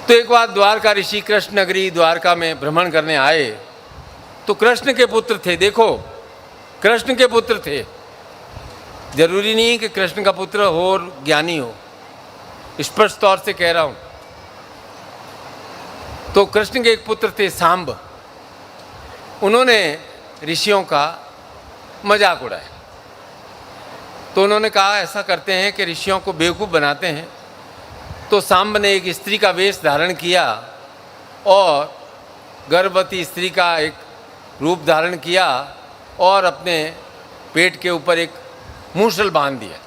तो एक बार द्वारका ऋषि कृष्ण नगरी द्वारका में भ्रमण करने आए तो कृष्ण के पुत्र थे। देखो, कृष्ण के पुत्र थे। जरूरी नहीं कि कृष्ण का पुत्र हो और ज्ञानी हो, स्पष्ट तौर से कह रहा हूं। तो कृष्ण के एक पुत्र थे सांब, उन्होंने ऋषियों का मजाक उड़ाया। तो उन्होंने कहा ऐसा करते हैं कि ऋषियों को बेवकूफ़ बनाते हैं। तो सांब ने एक स्त्री का वेश धारण किया और गर्भवती स्त्री का एक रूप धारण किया और अपने पेट के ऊपर एक मूसल बांध दिया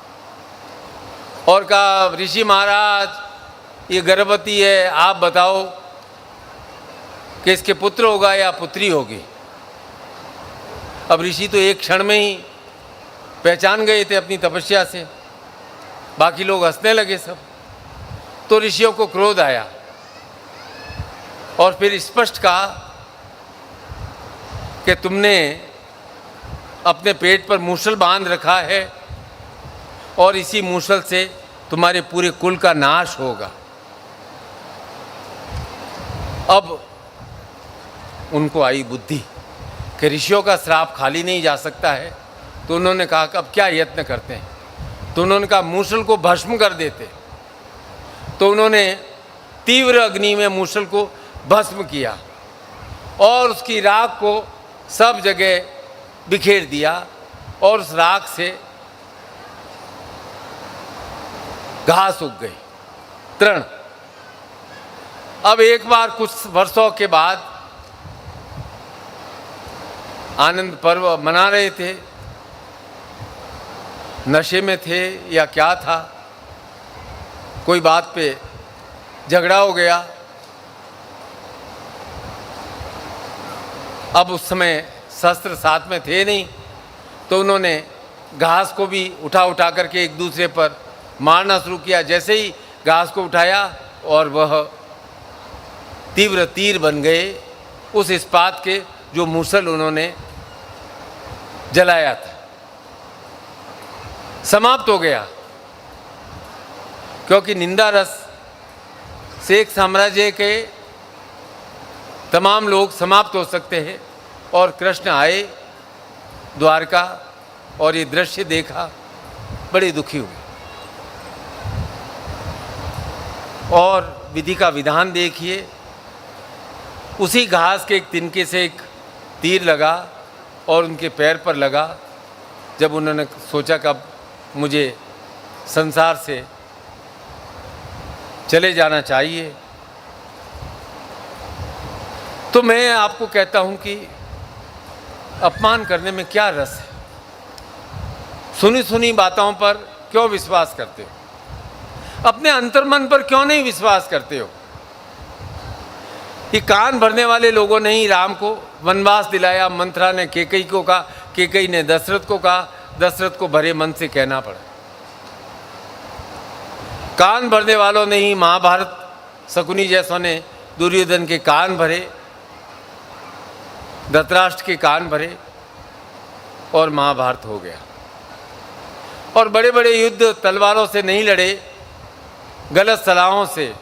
और कहा, ऋषि महाराज ये गर्भवती है, आप बताओ कि इसके पुत्र होगा या पुत्री होगी। अब ऋषि तो एक क्षण में ही पहचान गए थे अपनी तपस्या से, बाकी लोग हंसने लगे सब। तो ऋषियों को क्रोध आया और फिर स्पष्ट कहा कि तुमने अपने पेट पर मूसल बांध रखा है और इसी मूसल से तुम्हारे पूरे कुल का नाश होगा। अब उनको आई बुद्धि कि ऋषियों का श्राप खाली नहीं जा सकता है। तो उन्होंने कहा कि अब क्या यत्न करते हैं। तो उन्होंने कहा मूसल को भस्म कर देते। तो उन्होंने तीव्र अग्नि में मूसल को भस्म किया और उसकी राख को सब जगह बिखेर दिया और उस राख से घास उग गई, तृण। अब एक बार कुछ वर्षों के बाद आनंद पर्व मना रहे थे, नशे में थे या क्या था, कोई बात पे झगड़ा हो गया। अब उस समय शस्त्र साथ में थे नहीं, तो उन्होंने घास को भी उठा उठा करके एक दूसरे पर मारना शुरू किया। जैसे ही घास को उठाया और वह तीव्र तीर बन गए उस इस्पात के जो मूसल उन्होंने जलाया था। समाप्त हो गया, क्योंकि निंदा रस से एक साम्राज्य के तमाम लोग समाप्त हो सकते हैं। और कृष्ण आए द्वारका और ये दृश्य देखा, बड़े दुखी हुए और विधि का विधान देखिए। उसी घास के एक तिनके से एक तीर लगा और उनके पैर पर लगा। जब उन्होंने सोचा कि अब मुझे संसार से चले जाना चाहिए, तो मैं आपको कहता हूं कि अपमान करने में क्या रस है। सुनी सुनी बातों पर क्यों विश्वास करते हो? अपने अंतर्मन पर क्यों नहीं विश्वास करते हो? ये कान भरने वाले लोगों ने ही राम को वनवास दिलाया। मंथरा ने कैकेयी को कहा, कैकेयी ने दशरथ को कहा, दशरथ को भरे मन से कहना पड़ा। कान भरने वालों ने ही महाभारत, शकुनी जैसों ने दुर्योधन के कान भरे, धृतराष्ट्र के कान भरे और महाभारत हो गया। और बड़े बड़े युद्ध तलवारों से नहीं लड़े, गलत सलाहों से,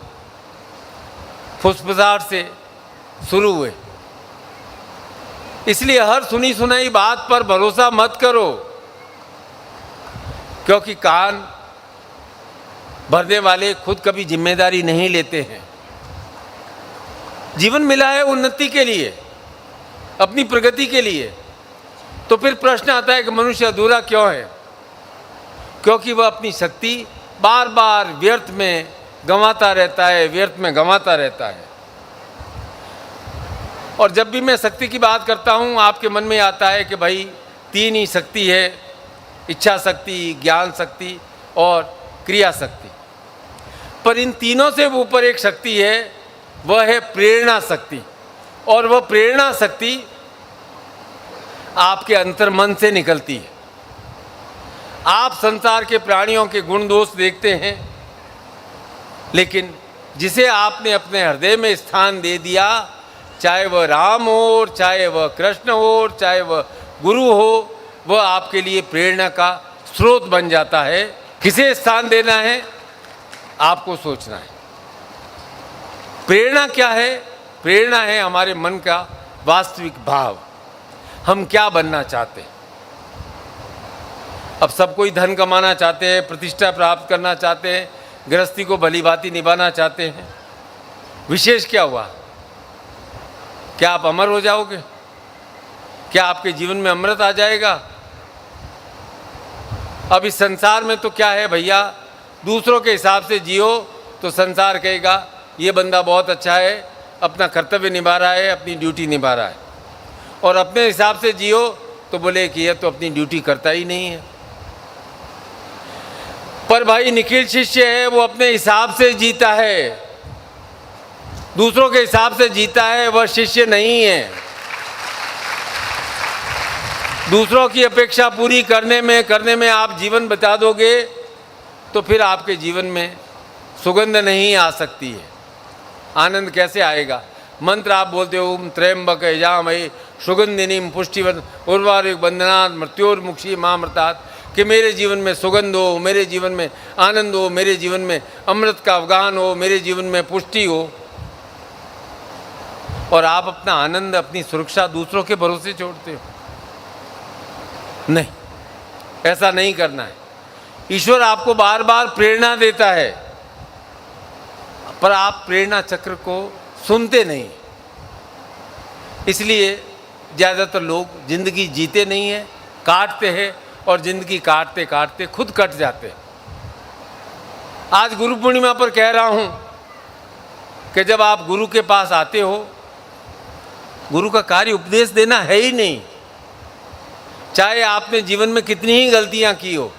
फुसफुसाहट से शुरू हुए। इसलिए हर सुनी सुनाई बात पर भरोसा मत करो, क्योंकि कान भरने वाले खुद कभी जिम्मेदारी नहीं लेते हैं। जीवन मिला है उन्नति के लिए, अपनी प्रगति के लिए। तो फिर प्रश्न आता है कि मनुष्य अधूरा क्यों है? क्योंकि वह अपनी शक्ति बार बार व्यर्थ में गंवाता रहता है, व्यर्थ में गंवाता रहता है। और जब भी मैं शक्ति की बात करता हूँ, आपके मन में आता है कि भाई तीन ही शक्ति है, इच्छा शक्ति, ज्ञान शक्ति और क्रिया शक्ति। पर इन तीनों से ऊपर एक शक्ति है, वह है प्रेरणा शक्ति। और वह प्रेरणा शक्ति आपके अंतर्मन से निकलती है। आप संसार के प्राणियों के गुण दोष देखते हैं, लेकिन जिसे आपने अपने हृदय में स्थान दे दिया, चाहे वह राम हो, चाहे वह कृष्ण हो, चाहे वह गुरु हो, वह आपके लिए प्रेरणा का स्रोत बन जाता है। किसे स्थान देना है, आपको सोचना है। प्रेरणा क्या है? प्रेरणा है हमारे मन का वास्तविक भाव, हम क्या बनना चाहते हैं। अब सब कोई धन कमाना चाहते हैं, प्रतिष्ठा प्राप्त करना चाहते हैं, गृहस्थी को भली भांति निभाना चाहते हैं। विशेष क्या हुआ? क्या आप अमर हो जाओगे? क्या आपके जीवन में अमृत आ जाएगा? अब इस संसार में तो क्या है भैया, दूसरों के हिसाब से जियो तो संसार कहेगा ये बंदा बहुत अच्छा है, अपना कर्तव्य निभा रहा है, अपनी ड्यूटी निभा रहा है। और अपने हिसाब से जियो तो बोले कि यह तो अपनी ड्यूटी करता ही नहीं है। पर भाई निखिल शिष्य है, वो अपने हिसाब से जीता है, दूसरों के हिसाब से जीता है, वह शिष्य नहीं है। दूसरों की अपेक्षा पूरी करने में आप जीवन बचा दोगे तो फिर आपके जीवन में सुगंध नहीं आ सकती है। आनंद कैसे आएगा? मंत्र आप बोलते हो ओम त्र्यंबक यजामहे सुगंधिनीम पुष्टिवर्धन उर्वारुक बंधनात् मृत्योर्मुक्षी मामृतात्, कि मेरे जीवन में सुगंध हो, मेरे जीवन में आनंद हो, मेरे जीवन में अमृत का अवगाहन हो, मेरे जीवन में पुष्टि हो। और आप अपना आनंद, अपनी सुरक्षा दूसरों के भरोसे छोड़ते हो। नहीं, ऐसा नहीं करना है। ईश्वर आपको बार बार प्रेरणा देता है, पर आप प्रेरणा चक्र को सुनते नहीं। इसलिए ज़्यादातर लोग जिंदगी जीते नहीं हैं, काटते हैं, और जिंदगी काटते काटते खुद कट जाते हैं। आज गुरु पूर्णिमा पर कह रहा हूँ कि जब आप गुरु के पास आते हो, गुरु का कार्य उपदेश देना है ही नहीं। चाहे आपने जीवन में कितनी ही गलतियाँ की हो,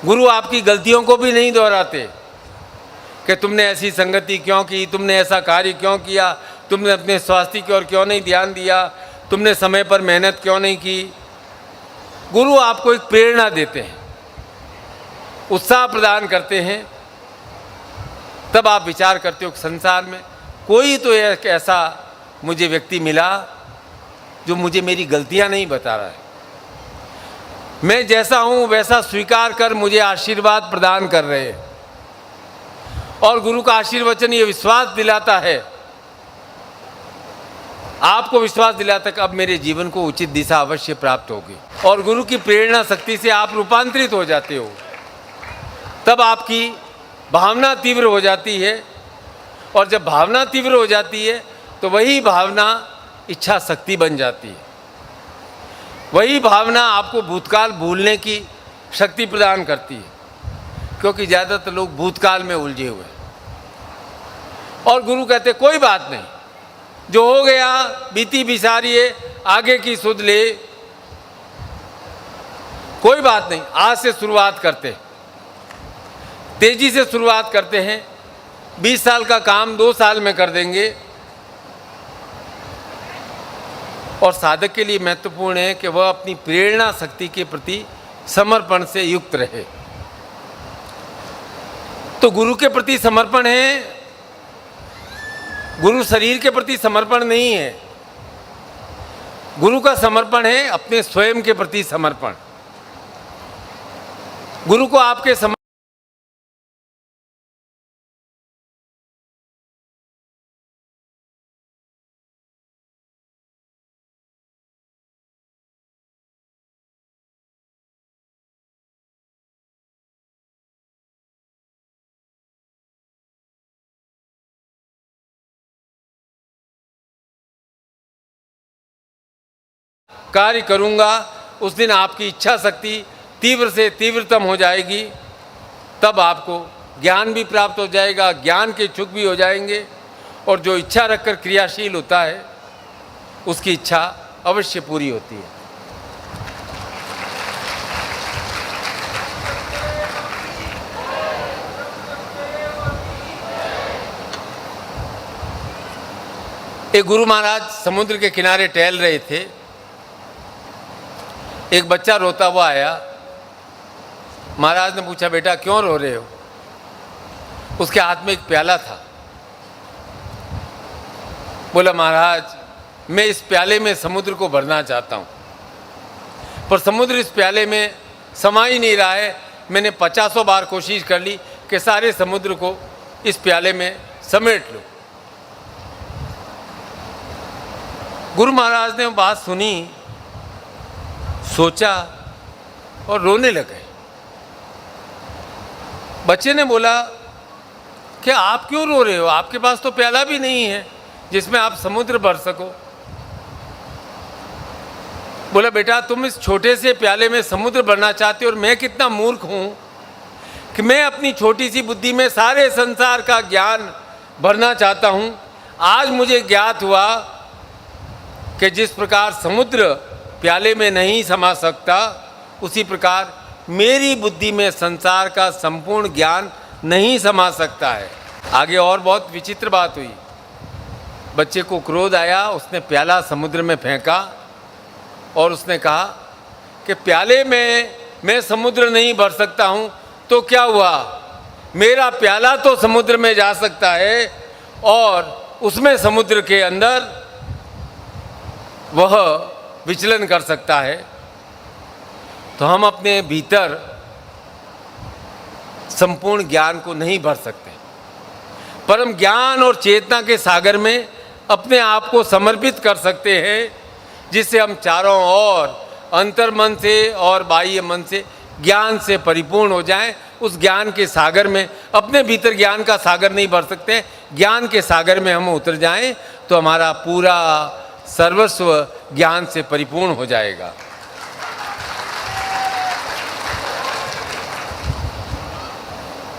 गुरु आपकी गलतियों को भी नहीं दोहराते कि तुमने ऐसी संगति क्यों की, तुमने ऐसा कार्य क्यों किया, तुमने अपने स्वास्थ्य की ओर क्यों नहीं ध्यान दिया, तुमने समय पर मेहनत क्यों नहीं की। गुरु आपको एक प्रेरणा देते हैं, उत्साह प्रदान करते हैं। तब आप विचार करते हो कि संसार में कोई तो एक ऐसा मुझे व्यक्ति मिला जो मुझे मेरी गलतियां नहीं बता रहा है, मैं जैसा हूं वैसा स्वीकार कर मुझे आशीर्वाद प्रदान कर रहे हैं। और गुरु का आशीर्वचन ये विश्वास दिलाता है, आपको विश्वास दिलाता है कि अब मेरे जीवन को उचित दिशा अवश्य प्राप्त होगी। और गुरु की प्रेरणा शक्ति से आप रूपांतरित हो जाते हो। तब आपकी भावना तीव्र हो जाती है, और जब भावना तीव्र हो जाती है तो वही भावना इच्छा शक्ति बन जाती है। वही भावना आपको भूतकाल भूलने की शक्ति प्रदान करती है, क्योंकि ज़्यादातर लोग भूतकाल में उलझे हुए हैं। और गुरु कहते कोई बात नहीं, जो हो गया बीती बिसारिए, आगे की सुध ले। कोई बात नहीं, आज से शुरुआत करते, तेजी से शुरुआत करते हैं। 20 साल का काम 2 साल में कर देंगे। और साधक के लिए महत्वपूर्ण है कि वह अपनी प्रेरणा शक्ति के प्रति समर्पण से युक्त रहे। तो गुरु के प्रति समर्पण है, गुरु शरीर के प्रति समर्पण नहीं है। गुरु का समर्पण है अपने स्वयं के प्रति समर्पण। गुरु को आपके कार्य करूंगा, उस दिन आपकी इच्छा शक्ति तीव्र से तीव्रतम हो जाएगी। तब आपको ज्ञान भी प्राप्त हो जाएगा, ज्ञान के इच्छुक भी हो जाएंगे। और जो इच्छा रखकर क्रियाशील होता है उसकी इच्छा अवश्य पूरी होती है। एक गुरु महाराज समुद्र के किनारे टहल रहे थे। एक बच्चा रोता हुआ आया। महाराज ने पूछा, बेटा क्यों रो रहे हो? उसके हाथ में एक प्याला था। बोला, महाराज मैं इस प्याले में समुद्र को भरना चाहता हूँ, पर समुद्र इस प्याले में समा ही नहीं रहा है। मैंने 50 बार कोशिश कर ली कि सारे समुद्र को इस प्याले में समेट लूँ। गुरु महाराज ने बात सुनी, सोचा और रोने लगे। बच्चे ने बोला कि आप क्यों रो रहे हो? आपके पास तो प्याला भी नहीं है जिसमें आप समुद्र भर सको। बोला, बेटा तुम इस छोटे से प्याले में समुद्र भरना चाहते हो और मैं कितना मूर्ख हूँ कि मैं अपनी छोटी सी बुद्धि में सारे संसार का ज्ञान भरना चाहता हूँ। आज मुझे ज्ञात हुआ कि जिस प्रकार समुद्र प्याले में नहीं समा सकता, उसी प्रकार मेरी बुद्धि में संसार का संपूर्ण ज्ञान नहीं समा सकता है। आगे और बहुत विचित्र बात हुई। बच्चे को क्रोध आया, उसने प्याला समुद्र में फेंका और उसने कहा कि प्याले में मैं समुद्र नहीं भर सकता हूँ, तो क्या हुआ? मेरा प्याला तो समुद्र में जा सकता है और उसमें समुद्र के अंदर वह विचलन कर सकता है। तो हम अपने भीतर संपूर्ण ज्ञान को नहीं भर सकते। परम ज्ञान और चेतना के सागर में अपने आप को समर्पित कर सकते हैं, जिससे हम चारों ओर अंतर्मन से और बाह्य मन से ज्ञान से परिपूर्ण हो जाएं। उस ज्ञान के सागर में, अपने भीतर ज्ञान का सागर नहीं भर सकते, ज्ञान के सागर में हम उतर जाएं तो हमारा पूरा सर्वस्व ज्ञान से परिपूर्ण हो जाएगा।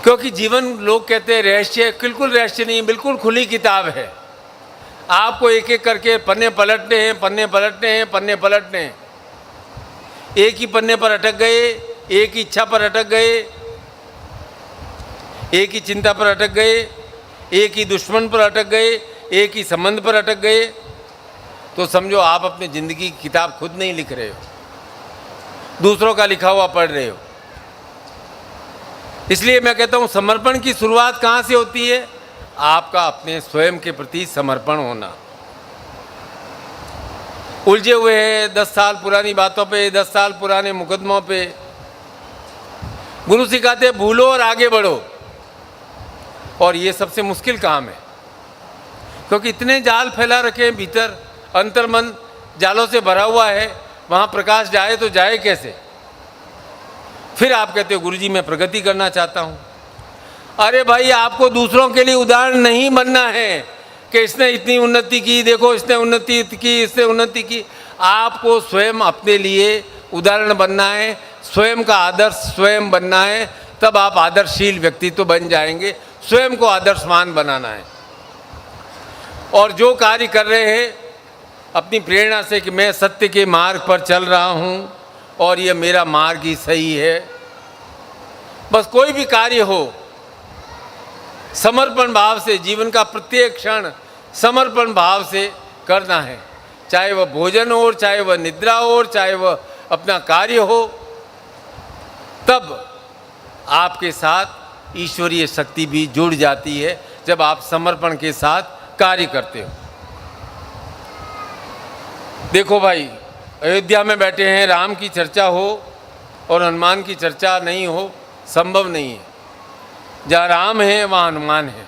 क्योंकि जीवन, लोग कहते हैं रहस्य, बिल्कुल रहस्य नहीं, बिल्कुल खुली किताब है। आपको एक एक करके पन्ने पलटने हैं, पन्ने पलटने हैं, पन्ने पलटने हैं। एक ही पन्ने पर अटक गए, एक ही इच्छा पर अटक गए, एक ही चिंता पर अटक गए, एक ही दुश्मन पर अटक गए, एक ही संबंध पर अटक गए, तो समझो आप अपनी ज़िंदगी की किताब खुद नहीं लिख रहे हो, दूसरों का लिखा हुआ पढ़ रहे हो। इसलिए मैं कहता हूँ समर्पण की शुरुआत कहाँ से होती है? आपका अपने स्वयं के प्रति समर्पण होना। उलझे हुए हैं 10 साल पुरानी बातों पे, 10 साल पुराने मुकदमों पे। गुरु सिखाते भूलो और आगे बढ़ो, और ये सबसे मुश्किल काम है, क्योंकि इतने जाल फैला रखे हैं भीतर, अंतर्मन जालों से भरा हुआ है, वहाँ प्रकाश जाए तो जाए कैसे? फिर आप कहते हो गुरुजी मैं प्रगति करना चाहता हूँ। अरे भाई, आपको दूसरों के लिए उदाहरण नहीं बनना है कि इसने इतनी उन्नति की, देखो इसने उन्नति की, इसने उन्नति की। आपको स्वयं अपने लिए उदाहरण बनना है, स्वयं का आदर्श स्वयं बनना है, तब आप आदर्शशील व्यक्ति तो बन जाएंगे। स्वयं को आदर्शवान बनाना है, और जो कार्य कर रहे हैं अपनी प्रेरणा से कि मैं सत्य के मार्ग पर चल रहा हूँ और ये मेरा मार्ग ही सही है। बस कोई भी कार्य हो, समर्पण भाव से, जीवन का प्रत्येक क्षण समर्पण भाव से करना है, चाहे वह भोजन हो, चाहे वह निद्रा हो, चाहे वह अपना कार्य हो। तब आपके साथ ईश्वरीय शक्ति भी जुड़ जाती है, जब आप समर्पण के साथ कार्य करते हो। देखो भाई, अयोध्या में बैठे हैं, राम की चर्चा हो और हनुमान की चर्चा नहीं हो, संभव नहीं है। जहाँ राम है वहाँ हनुमान है,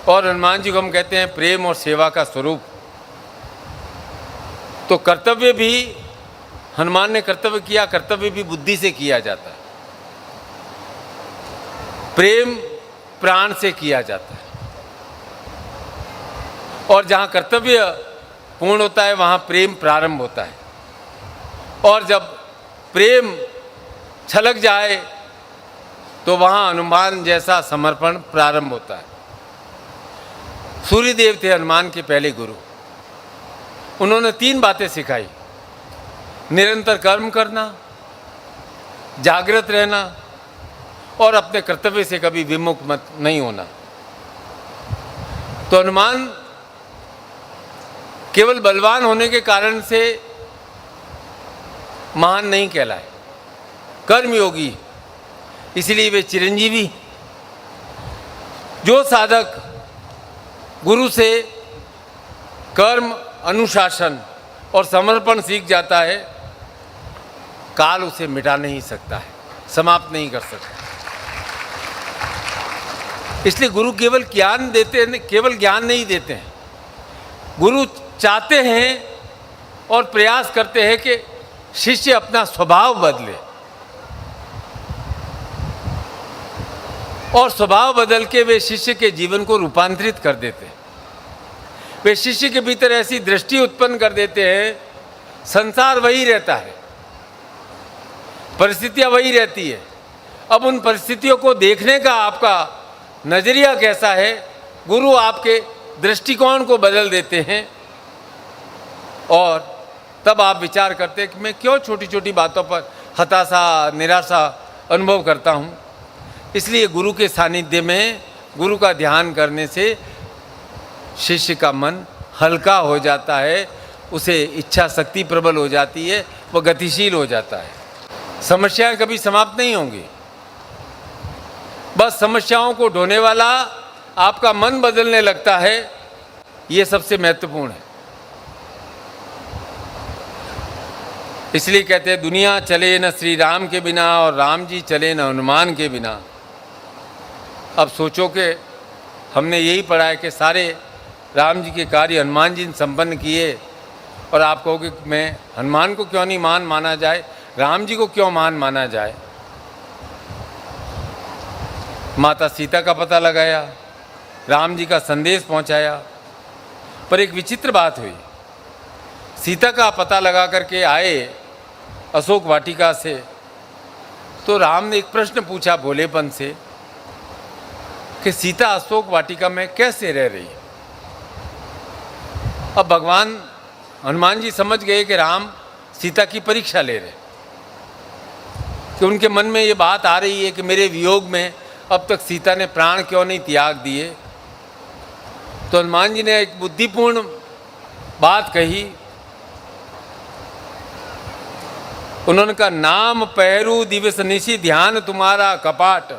और हनुमान जी को हम कहते हैं प्रेम और सेवा का स्वरूप। तो कर्तव्य भी हनुमान ने कर्तव्य किया, कर्तव्य भी बुद्धि से किया जाता है, प्रेम प्राण से किया जाता है। और जहाँ कर्तव्य पूर्ण होता है वहाँ प्रेम प्रारंभ होता है, और जब प्रेम छलक जाए तो वहाँ हनुमान जैसा समर्पण प्रारंभ होता है। सूर्यदेव थे हनुमान के पहले गुरु। उन्होंने 3 बातें सिखाई: निरंतर कर्म करना, जागृत रहना, और अपने कर्तव्य से कभी विमुख मत नहीं होना। तो हनुमान केवल बलवान होने के कारण से महान नहीं कहलाए, कर्मयोगी, इसलिए वे चिरंजीवी। जो साधक गुरु से कर्म, अनुशासन और समर्पण सीख जाता है, काल उसे मिटा नहीं सकता है, समाप्त नहीं कर सकता। इसलिए गुरु केवल ज्ञान देते हैं, केवल ज्ञान नहीं देते हैं। गुरु चाहते हैं और प्रयास करते हैं कि शिष्य अपना स्वभाव बदले, और स्वभाव बदल के वे शिष्य के जीवन को रूपांतरित कर देते हैं। वे शिष्य के भीतर ऐसी दृष्टि उत्पन्न कर देते हैं, संसार वही रहता है, परिस्थितियां वही रहती है, अब उन परिस्थितियों को देखने का आपका नजरिया कैसा है, गुरु आपके दृष्टिकोण को बदल देते हैं। और तब आप विचार करते हैं कि मैं क्यों छोटी छोटी बातों पर हताशा, निराशा अनुभव करता हूँ। इसलिए गुरु के सानिध्य में, गुरु का ध्यान करने से शिष्य का मन हल्का हो जाता है, उसे इच्छा शक्ति प्रबल हो जाती है, वह गतिशील हो जाता है। समस्याएं कभी समाप्त नहीं होंगी, बस समस्याओं को ढोने वाला आपका मन बदलने लगता है, ये सबसे महत्वपूर्ण है। इसलिए कहते हैं दुनिया चले न श्री राम के बिना और राम जी चले न हनुमान के बिना। अब सोचो कि हमने यही पढ़ा है कि सारे राम जी के कार्य हनुमान जी ने संपन्न किए, और आप कहोगे मैं हनुमान को क्यों नहीं महान माना जाए, राम जी को क्यों महान माना जाए। माता सीता का पता लगाया, राम जी का संदेश पहुंचाया, पर एक विचित्र बात हुई। सीता का पता लगा करके आए अशोक वाटिका से, तो राम ने एक प्रश्न पूछा भोलेपन से कि सीता अशोक वाटिका में कैसे रह रही है। अब भगवान हनुमान जी समझ गए कि राम सीता की परीक्षा ले रहे, कि उनके मन में ये बात आ रही है कि मेरे वियोग में अब तक सीता ने प्राण क्यों नहीं त्याग दिए। तो हनुमान जी ने एक बुद्धिपूर्ण बात कही। उन्होंने कहा नाम पहरू दिवस निशि ध्यान तुम्हारा कपाट,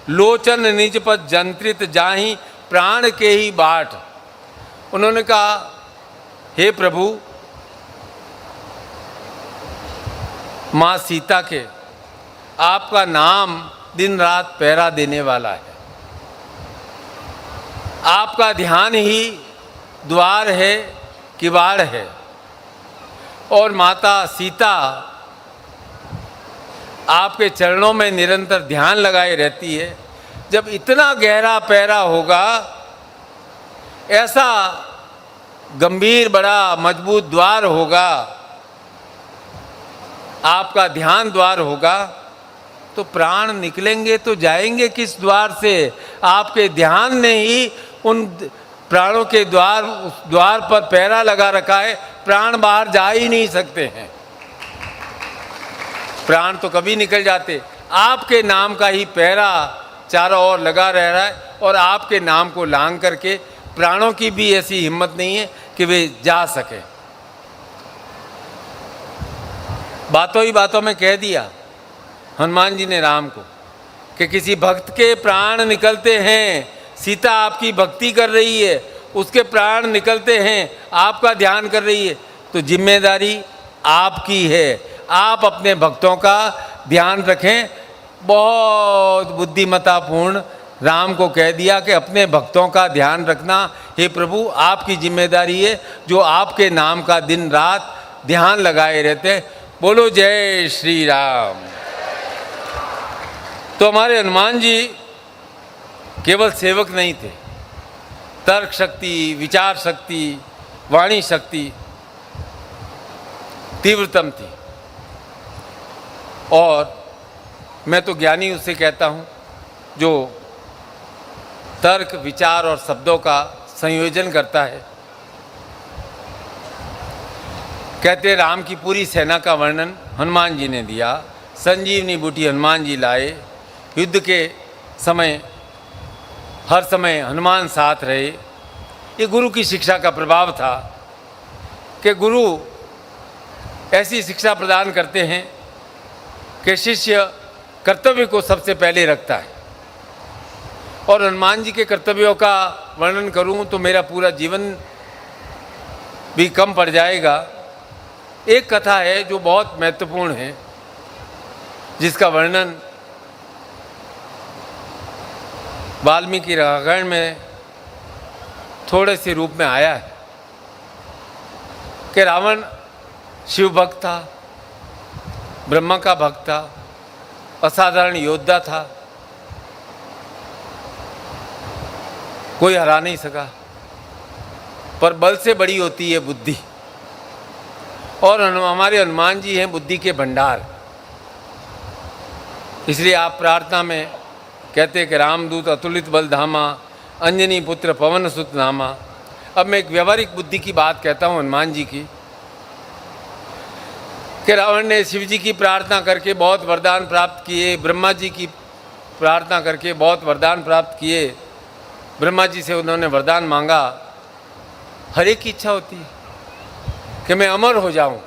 लोचन निज पद जंत्रित जाहि प्राण के ही बाट। उन्होंने कहा हे प्रभु, माँ सीता के आपका नाम दिन रात पहरा देने वाला है, आपका ध्यान ही द्वार है, किवाड़ है, और माता सीता आपके चरणों में निरंतर ध्यान लगाए रहती है। जब इतना गहरा पहरा होगा, ऐसा गंभीर बड़ा मजबूत द्वार होगा, आपका ध्यान द्वार होगा, तो प्राण निकलेंगे तो जाएंगे किस द्वार से। आपके ध्यान ने ही उन प्राणों के द्वार, उस द्वार पर पहरा लगा रखा है, प्राण बाहर जा ही नहीं सकते हैं। प्राण तो कभी निकल जाते, आपके नाम का ही पहरा चारों ओर लगा रह रहा है, और आपके नाम को लांघ करके प्राणों की भी ऐसी हिम्मत नहीं है कि वे जा सके। बातों ही बातों में कह दिया हनुमान जी ने राम को कि किसी भक्त के प्राण निकलते हैं, सीता आपकी भक्ति कर रही है, उसके प्राण निकलते हैं, आपका ध्यान कर रही है, तो जिम्मेदारी आपकी है, आप अपने भक्तों का ध्यान रखें। बहुत बुद्धिमत्तापूर्ण राम को कह दिया कि अपने भक्तों का ध्यान रखना हे प्रभु आपकी जिम्मेदारी है, जो आपके नाम का दिन रात ध्यान लगाए रहते हैं। बोलो जय श्री राम। तो हमारे हनुमान जी केवल सेवक नहीं थे, तर्क शक्ति, विचार शक्ति, वाणी शक्ति तीव्रतम थी। और मैं तो ज्ञानी उसे कहता हूँ जो तर्क, विचार और शब्दों का संयोजन करता है। कहते हैं राम की पूरी सेना का वर्णन हनुमान जी ने दिया। संजीवनी बूटी हनुमान जी लाए, युद्ध के समय हर समय हनुमान साथ रहे। ये गुरु की शिक्षा का प्रभाव था। कि गुरु ऐसी शिक्षा प्रदान करते हैं कि शिष्य कर्तव्य को सबसे पहले रखता है। और हनुमान जी के कर्तव्यों का वर्णन करूं तो मेरा पूरा जीवन भी कम पड़ जाएगा। एक कथा है जो बहुत महत्वपूर्ण है, जिसका वर्णन वाल्मीकि रामायण में थोड़े से रूप में आया है कि रावण शिव भक्त था, ब्रह्मा का भक्त था, असाधारण योद्धा था, कोई हरा नहीं सका। पर बल से बड़ी होती है बुद्धि, और हमारे हनुमान जी हैं बुद्धि के भंडार। इसलिए आप प्रार्थना में कहते हैं कि रामदूत अतुलित बल धामा, अंजनी पुत्र पवन सुत नामा। अब मैं एक व्यवहारिक बुद्धि की बात कहता हूँ हनुमान जी की, कि रावण ने शिव जी की प्रार्थना करके बहुत वरदान प्राप्त किए, ब्रह्मा जी की प्रार्थना करके बहुत वरदान प्राप्त किए, ब्रह्मा जी से उन्होंने वरदान मांगा। हर एक की इच्छा होती है कि मैं अमर हो जाऊं।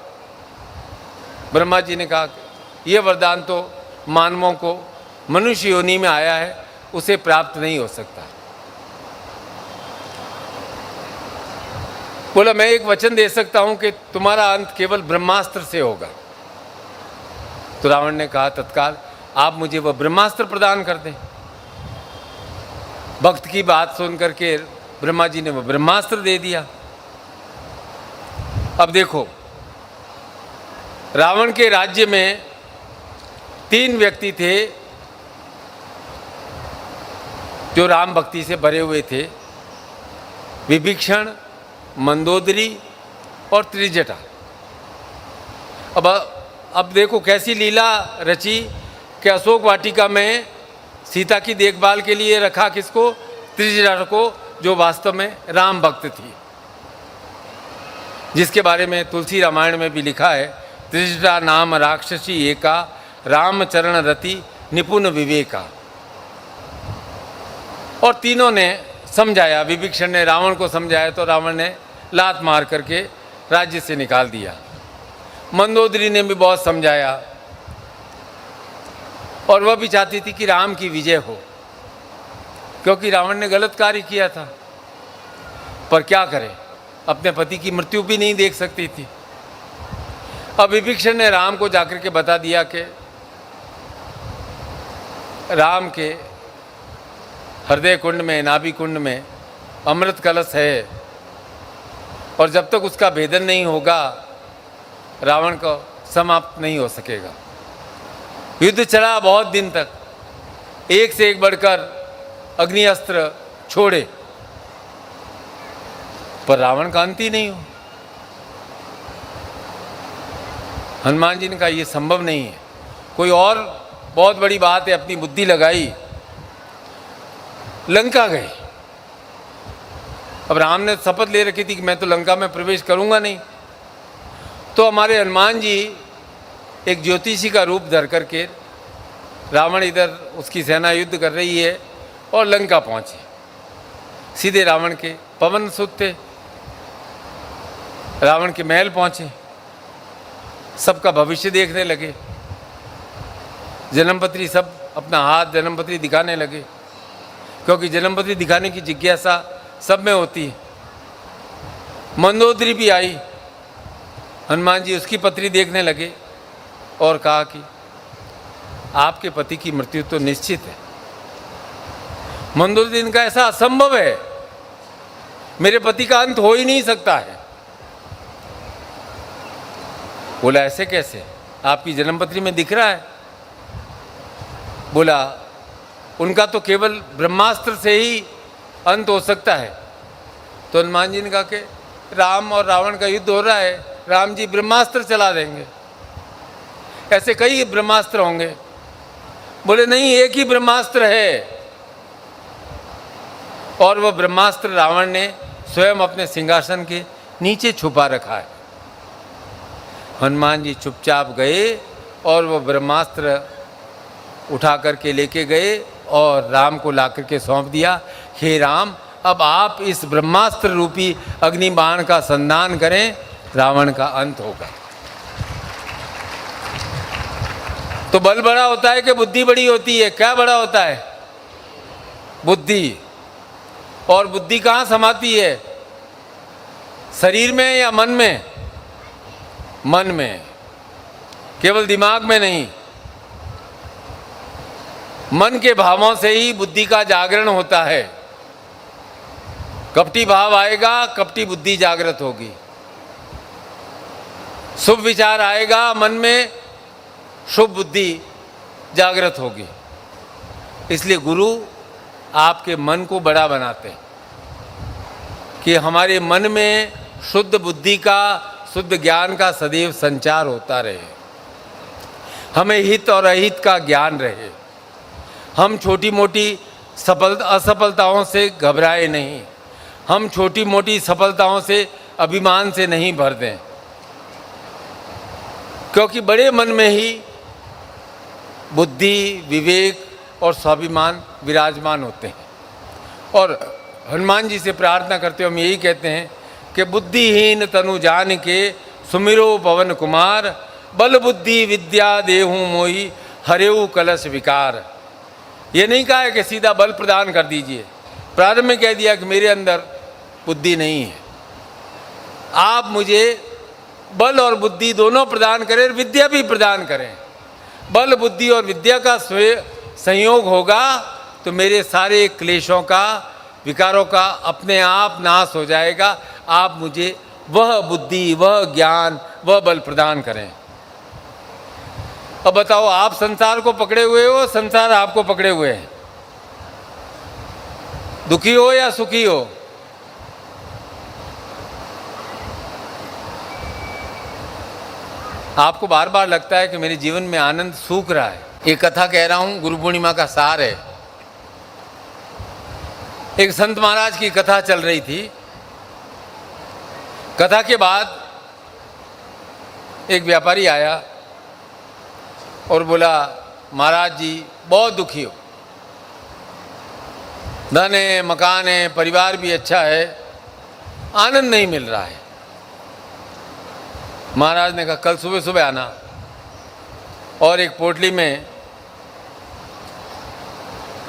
ब्रह्मा जी ने कहा यह वरदान तो मानवों को मनुष्य योनि में आया है, उसे प्राप्त नहीं हो सकता। बोला मैं एक वचन दे सकता हूं कि तुम्हारा अंत केवल ब्रह्मास्त्र से होगा। तो रावण ने कहा तत्काल आप मुझे वह ब्रह्मास्त्र प्रदान कर दें। भक्त की बात सुन करके ब्रह्मा जी ने वह ब्रह्मास्त्र दे दिया। अब देखो, रावण के राज्य में 3 व्यक्ति थे जो राम भक्ति से भरे हुए थे, विभीषण, मंदोदरी और त्रिजटा। अब देखो कैसी लीला रची कि अशोक वाटिका में सीता की देखभाल के लिए रखा किसको? त्रिजटा को, जो वास्तव में राम भक्त थी, जिसके बारे में तुलसी रामायण में भी लिखा है, त्रिजटा नाम राक्षसी एका, रामचरण रति निपुण विवेका। और तीनों ने समझाया, विभीषण ने रावण को समझाया तो रावण ने लात मार करके राज्य से निकाल दिया। मंदोदरी ने भी बहुत समझाया, और वह भी चाहती थी कि राम की विजय हो, क्योंकि रावण ने गलत कार्य किया था। पर क्या करें, अपने पति की मृत्यु भी नहीं देख सकती थी। अब विभीषण ने राम को जाकर के बता दिया कि राम के हृदय कुंड में, नाभि कुंड में अमृत कलश है, और जब तक उसका भेदन नहीं होगा रावण को समाप्त नहीं हो सकेगा। युद्ध चला बहुत दिन तक, एक से एक बढ़कर अग्नि अस्त्र छोड़े, पर रावण का अंत ही नहीं हो। हनुमान जी ने कहा यह संभव नहीं है, कोई और बहुत बड़ी बात है। अपनी बुद्धि लगाई, लंका गए। अब राम ने शपथ ले रखी थी कि मैं तो लंका में प्रवेश करूंगा नहीं। तो हमारे हनुमान जी एक ज्योतिषी का रूप धर करके, रावण इधर उसकी सेना युद्ध कर रही है, और लंका पहुंचे। सीधे रावण के पवन सुत थे, रावण के महल पहुंचे, सबका भविष्य देखने लगे। जन्मपत्री सब अपना हाथ जन्मपत्री दिखाने लगे, क्योंकि जन्मपत्री दिखाने की जिज्ञासा सब में होती है। मंदोदरी भी आई, हनुमान जी उसकी पत्री देखने लगे और कहा कि आपके पति की मृत्यु तो निश्चित है। मंदोदरी ने कहा ऐसा असंभव है, मेरे पति का अंत हो ही नहीं सकता है। बोला ऐसे कैसे, आपकी जन्मपत्री में दिख रहा है। बोला उनका तो केवल ब्रह्मास्त्र से ही अंत हो सकता है। तो हनुमान जी ने कहा कि राम और रावण का युद्ध हो रहा है, राम जी ब्रह्मास्त्र चला देंगे, ऐसे कई ब्रह्मास्त्र होंगे। बोले नहीं, एक ही ब्रह्मास्त्र है, और वह ब्रह्मास्त्र रावण ने स्वयं अपने सिंहासन के नीचे छुपा रखा है। हनुमान जी चुपचाप गए और वह ब्रह्मास्त्र उठा करके लेके गए और राम को ला करके सौंप दिया। हे राम, अब आप इस ब्रह्मास्त्र रूपी अग्नि बाण का संधान करें, रावण का अंत होगा। तो बल बड़ा होता है कि बुद्धि बड़ी होती है? क्या बड़ा होता है? बुद्धि। और बुद्धि कहाँ समाती है? शरीर में या मन में? मन में, केवल दिमाग में नहीं। मन के भावों से ही बुद्धि का जागरण होता है। कपटी भाव आएगा, कपटी बुद्धि जागृत होगी। शुभ विचार आएगा मन में, शुभ बुद्धि जागृत होगी। इसलिए गुरु आपके मन को बड़ा बनाते हैं कि हमारे मन में शुद्ध बुद्धि का, शुद्ध ज्ञान का सदैव संचार होता रहे, हमें हित और अहित का ज्ञान रहे, हम छोटी मोटी असफलताओं से घबराए नहीं, हम छोटी मोटी सफलताओं से अभिमान से नहीं भर दें, क्योंकि बड़े मन में ही बुद्धि, विवेक और स्वाभिमान विराजमान होते हैं। और हनुमान जी से प्रार्थना करते हुए हम यही कहते हैं कि बुद्धिहीन तनु जान के सुमिरो पवन कुमार, बल बुद्धि विद्या देहु मोहि हरेऊ कलश विकार। ये नहीं कहा है कि सीधा बल प्रदान कर दीजिए, प्रारंभ में कह दिया कि मेरे अंदर बुद्धि नहीं है, आप मुझे बल और बुद्धि दोनों प्रदान करें, विद्या भी प्रदान करें। बल बुद्धि और विद्या का संयोग होगा तो मेरे सारे क्लेशों का, विकारों का अपने आप नाश हो जाएगा। आप मुझे वह बुद्धि, वह ज्ञान, वह बल प्रदान करें। अब बताओ, आप संसार को पकड़े हुए हो, संसार आपको पकड़े हुए है? दुखी हो या सुखी हो? आपको बार बार लगता है कि मेरे जीवन में आनंद सूख रहा है। एक कथा कह रहा हूं, गुरु पूर्णिमा का सार है। एक संत महाराज की कथा चल रही थी। कथा के बाद एक व्यापारी आया और बोला, महाराज जी बहुत दुखी हो, धन है, मकान है, परिवार भी अच्छा है, आनंद नहीं मिल रहा है। महाराज ने कहा कल सुबह सुबह आना और एक पोटली में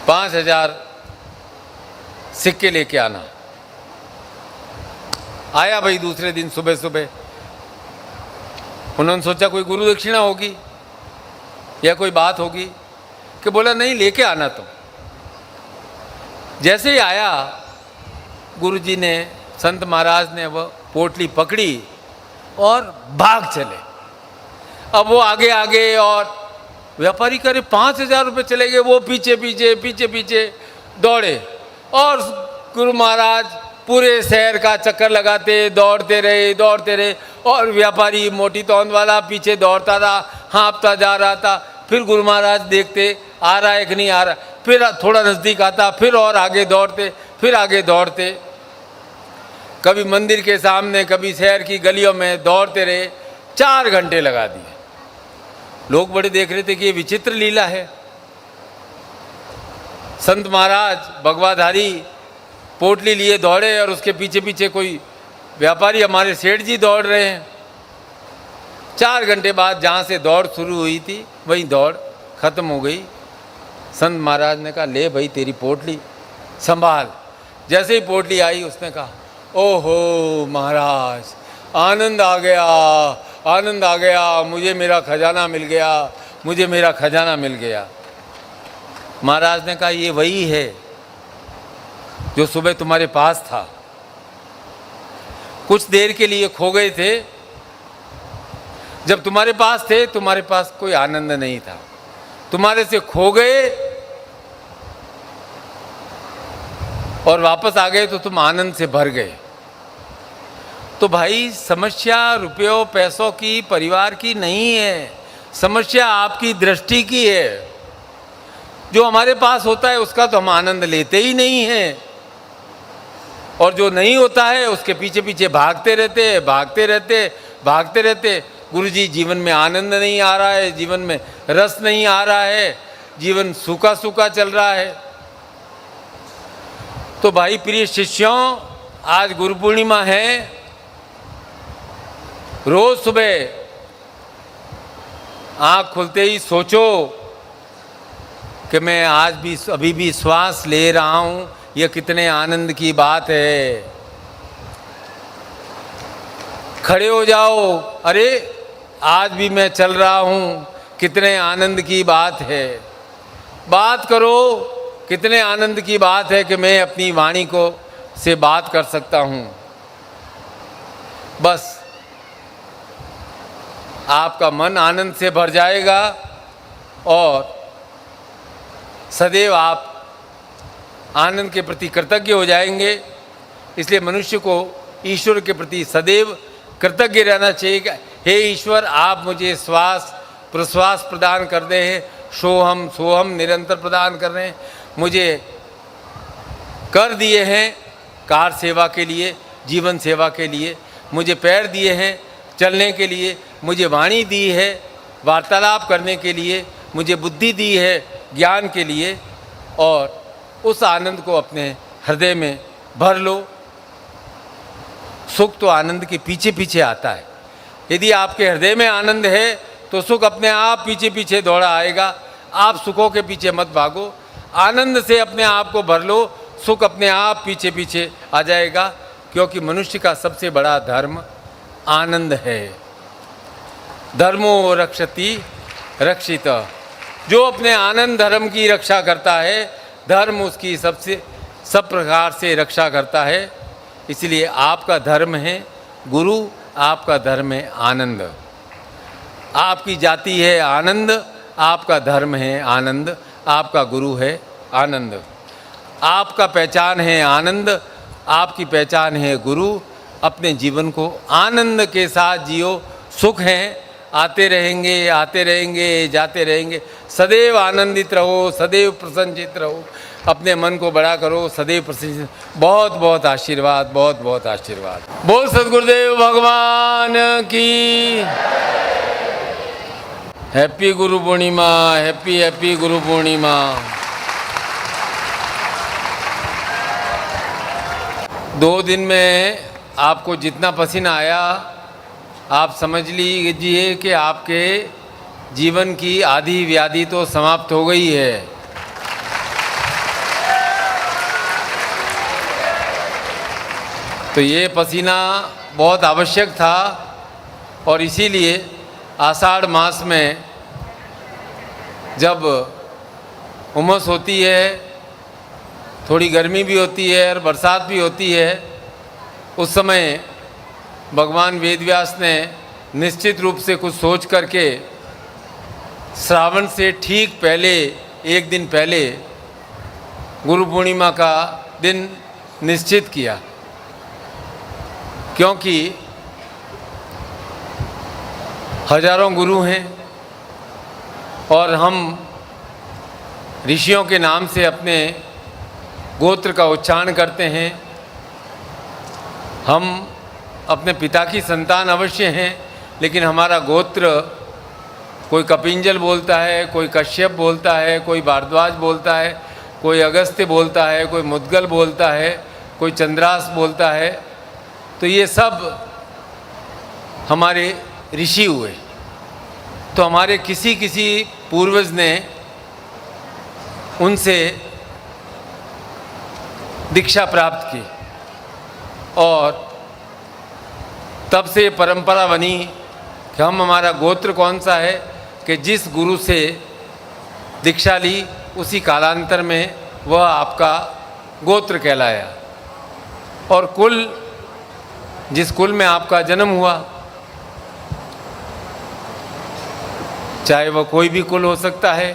5,000 सिक्के लेके आना। आया भाई दूसरे दिन सुबह सुबह। उन्होंने सोचा कोई गुरु दक्षिणा होगी या कोई बात होगी, कि बोला नहीं लेके आना। तो जैसे ही आया, गुरुजी ने, संत महाराज ने वह पोटली पकड़ी और भाग चले। अब वो आगे आगे और व्यापारी करे 5,000 रुपये चले गए, वो पीछे पीछे पीछे पीछे दौड़े और गुरु महाराज पूरे शहर का चक्कर लगाते दौड़ते रहे और व्यापारी मोटी तौंद वाला पीछे दौड़ता रहा, हाँपता जा रहा था। फिर गुरु महाराज देखते आ रहा है कि नहीं आ रहा, फिर थोड़ा नज़दीक आता, फिर और आगे दौड़ते, फिर आगे दौड़ते, कभी मंदिर के सामने, कभी शहर की गलियों में दौड़ते रहे। 4 घंटे लगा दिए। लोग बड़े देख रहे थे कि ये विचित्र लीला है। संत महाराज भगवाधारी पोटली लिए दौड़े और उसके पीछे पीछे कोई व्यापारी, हमारे सेठ जी दौड़ रहे हैं। 4 घंटे बाद जहाँ से दौड़ शुरू हुई थी वहीं दौड़ खत्म हो गई। संत महाराज ने कहा ले भाई तेरी पोटली संभाल। जैसे ही पोटली आई उसने कहा ओहो महाराज आनंद आ गया, आनंद आ गया, मुझे मेरा खजाना मिल गया, मुझे मेरा खजाना मिल गया। महाराज ने कहा ये वही है जो सुबह तुम्हारे पास था, कुछ देर के लिए खो गए थे। जब तुम्हारे पास थे तुम्हारे पास कोई आनंद नहीं था, तुम्हारे से खो गए और वापस आ गए तो तुम आनंद से भर गए। तो भाई समस्या रुपयों पैसों की, परिवार की नहीं है, समस्या आपकी दृष्टि की है। जो हमारे पास होता है उसका तो हम आनंद लेते ही नहीं हैं, और जो नहीं होता है उसके पीछे पीछे भागते रहते। गुरुजी जीवन में आनंद नहीं आ रहा है, जीवन में रस नहीं आ रहा है, जीवन सूखा सूखा चल रहा है। तो भाई प्रिय शिष्यों, आज गुरु पूर्णिमा है रोज सुबह आँख खुलते ही सोचो कि मैं आज भी अभी भी श्वास ले रहा हूँ, यह कितने आनंद की बात है। खड़े हो जाओ, अरे आज भी मैं चल रहा हूँ, कितने आनंद की बात है। बात करो, कितने आनंद की बात है कि मैं अपनी वाणी को से बात कर सकता हूँ। बस आपका मन आनंद से भर जाएगा और सदैव आप आनंद के प्रति कृतज्ञ हो जाएंगे। इसलिए मनुष्य को ईश्वर के प्रति सदैव कृतज्ञ रहना चाहिए कि हे ईश्वर, आप मुझे श्वास प्रश्वास प्रदान कर रहे हैं, सोहम सोहम निरंतर प्रदान कर रहे हैं। मुझे कर दिए हैं कार सेवा के लिए, जीवन सेवा के लिए, मुझे पैर दिए हैं चलने के लिए, मुझे वाणी दी है वार्तालाप करने के लिए, मुझे बुद्धि दी है ज्ञान के लिए। और उस आनंद को अपने हृदय में भर लो। सुख तो आनंद के पीछे पीछे आता है। यदि आपके हृदय में आनंद है तो सुख अपने आप पीछे पीछे दौड़ा आएगा। आप सुखों के पीछे मत भागो, आनंद से अपने आप को भर लो, सुख अपने आप पीछे पीछे आ जाएगा। क्योंकि मनुष्य का सबसे बड़ा धर्म आनंद है। धर्मो रक्षति रक्षित, जो अपने आनंद धर्म की रक्षा करता है, धर्म उसकी सब प्रकार से रक्षा करता है। इसलिए आपका धर्म है गुरु, आपका धर्म है आनंद। आपकी जाति है आनंद, आपका धर्म है आनंद, आपका गुरु है आनंद। आपका पहचान है आनंद, आपकी पहचान है गुरु। अपने जीवन को आनंद के साथ जियो। सुख हैं, आते रहेंगे, जाते रहेंगे। सदैव आनंदित रहो, सदैव प्रसन्नचित रहो, अपने मन को बड़ा करो, सदैव प्रसन्न। बहुत बहुत आशीर्वाद, बहुत बहुत आशीर्वाद। बोल सद्गुरुदेव भगवान की। Happy Guru Purnima, happy Guru Purnima. दो दिन में आपको जितना पसीना आया, आप समझ लीजिए कि आपके जीवन की आधी व्याधि तो समाप्त हो गई है। तो ये पसीना बहुत आवश्यक था और इसीलिए आषाढ़ मास में जब उमस होती है, थोड़ी गर्मी भी होती है और बरसात भी होती है, उस समय भगवान वेदव्यास ने निश्चित रूप से कुछ सोच करके श्रावण से ठीक पहले, एक दिन पहले गुरु पूर्णिमा का दिन निश्चित किया। क्योंकि हजारों गुरु हैं और हम ऋषियों के नाम से अपने गोत्र का उच्चारण करते हैं। हम अपने पिता की संतान अवश्य हैं, लेकिन हमारा गोत्र, कोई कपिंजल बोलता है, कोई कश्यप बोलता है, कोई भारद्वाज बोलता है, कोई अगस्त्य बोलता है, कोई मुद्गल बोलता है, कोई चंद्रास बोलता है। तो ये सब हमारे ऋषि हुए। तो हमारे किसी पूर्वज ने उनसे दीक्षा प्राप्त की और तब से परंपरा बनी कि हमारा गोत्र कौन सा है कि जिस गुरु से दीक्षा ली उसी कालांतर में वह आपका गोत्र कहलाया। और कुल, जिस कुल में आपका जन्म हुआ, चाहे वह कोई भी कुल हो सकता है,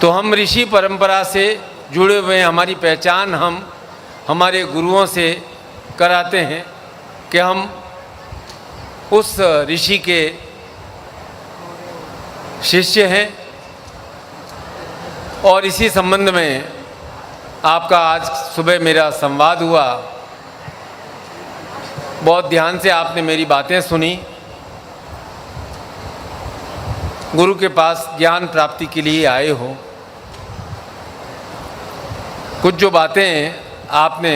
तो हम ऋषि परंपरा से जुड़े हुए हैं। हमारी पहचान हम हमारे गुरुओं से कराते हैं कि हम उस ऋषि के शिष्य हैं। और इसी संबंध में आपका आज सुबह मेरा संवाद हुआ। बहुत ध्यान से आपने मेरी बातें सुनी। गुरु के पास ज्ञान प्राप्ति के लिए आए हो। कुछ जो बातें आपने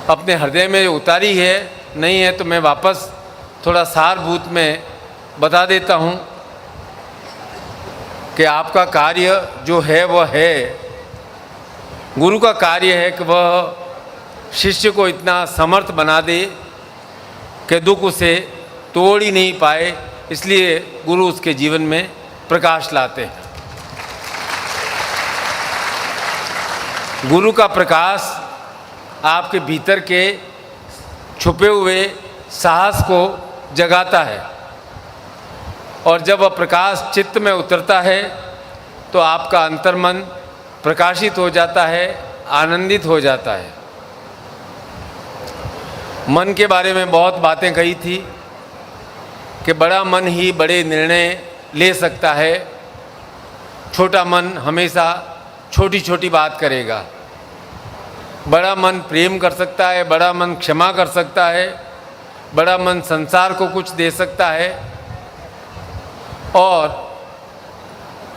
अपने हृदय में उतारी है, नहीं है तो मैं वापस थोड़ा सारभूत में बता देता हूँ कि आपका कार्य जो है वह है, गुरु का कार्य है कि वह शिष्य को इतना समर्थ बना दे कि दुख उसे तोड़ ही नहीं पाए, इसलिए गुरु उसके जीवन में प्रकाश लाते हैं। गुरु का प्रकाश आपके भीतर के छुपे हुए साहस को जगाता है, और जब वह प्रकाश चित्त में उतरता है तो आपका अंतर्मन प्रकाशित हो जाता है, आनंदित हो जाता है। मन के बारे में बहुत बातें कही थी कि बड़ा मन ही बड़े निर्णय ले सकता है, छोटा मन हमेशा छोटी छोटी बात करेगा। बड़ा मन प्रेम कर सकता है, बड़ा मन क्षमा कर सकता है, बड़ा मन संसार को कुछ दे सकता है, और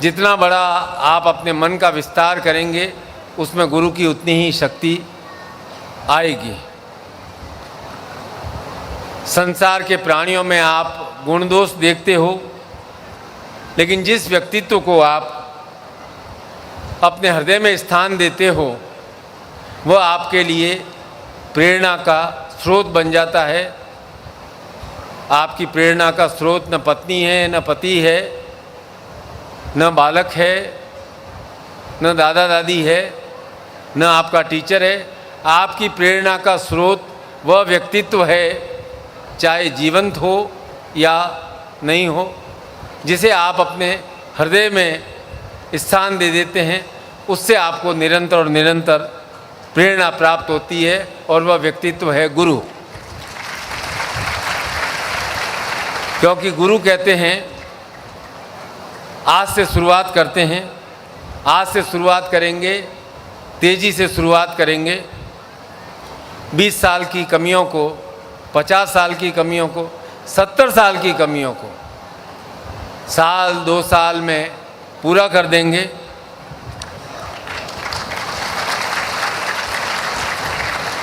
जितना बड़ा आप अपने मन का विस्तार करेंगे उसमें गुरु की उतनी ही शक्ति आएगी। संसार के प्राणियों में आप गुण दोष देखते हो, लेकिन जिस व्यक्तित्व को आप अपने हृदय में स्थान देते हो वह आपके लिए प्रेरणा का स्रोत बन जाता है। आपकी प्रेरणा का स्रोत न पत्नी है, न पति है, न बालक है, न दादा दादी है, न आपका टीचर है। आपकी प्रेरणा का स्रोत वह व्यक्तित्व है, चाहे जीवंत हो या नहीं हो, जिसे आप अपने हृदय में स्थान दे देते हैं। उससे आपको निरंतर और निरंतर प्रेरणा प्राप्त होती है, और वह व्यक्तित्व है गुरु। क्योंकि गुरु कहते हैं आज से शुरुआत करते हैं, आज से शुरुआत करेंगे, तेज़ी से शुरुआत करेंगे। 20 साल की कमियों को, 50 साल की कमियों को, 70 साल की कमियों को साल 2 साल में पूरा कर देंगे।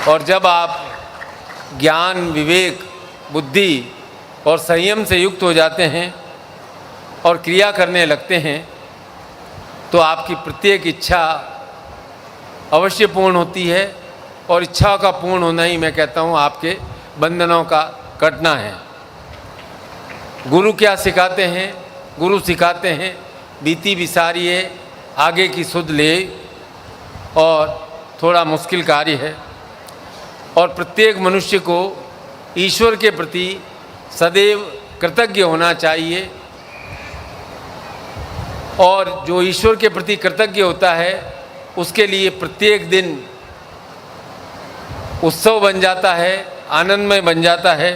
और जब आप ज्ञान, विवेक, बुद्धि और संयम से युक्त हो जाते हैं और क्रिया करने लगते हैं तो आपकी प्रत्येक इच्छा अवश्य पूर्ण होती है, और इच्छा का पूर्ण होना ही मैं कहता हूँ आपके बंधनों का कटना है। गुरु क्या सिखाते हैं? गुरु सिखाते हैं बीती बिसारिए आगे की सुध ले, और थोड़ा मुश्किल कार्य है। और प्रत्येक मनुष्य को ईश्वर के प्रति सदैव कृतज्ञ होना चाहिए, और जो ईश्वर के प्रति कृतज्ञ होता है उसके लिए प्रत्येक दिन उत्सव बन जाता है, आनंदमय बन जाता है।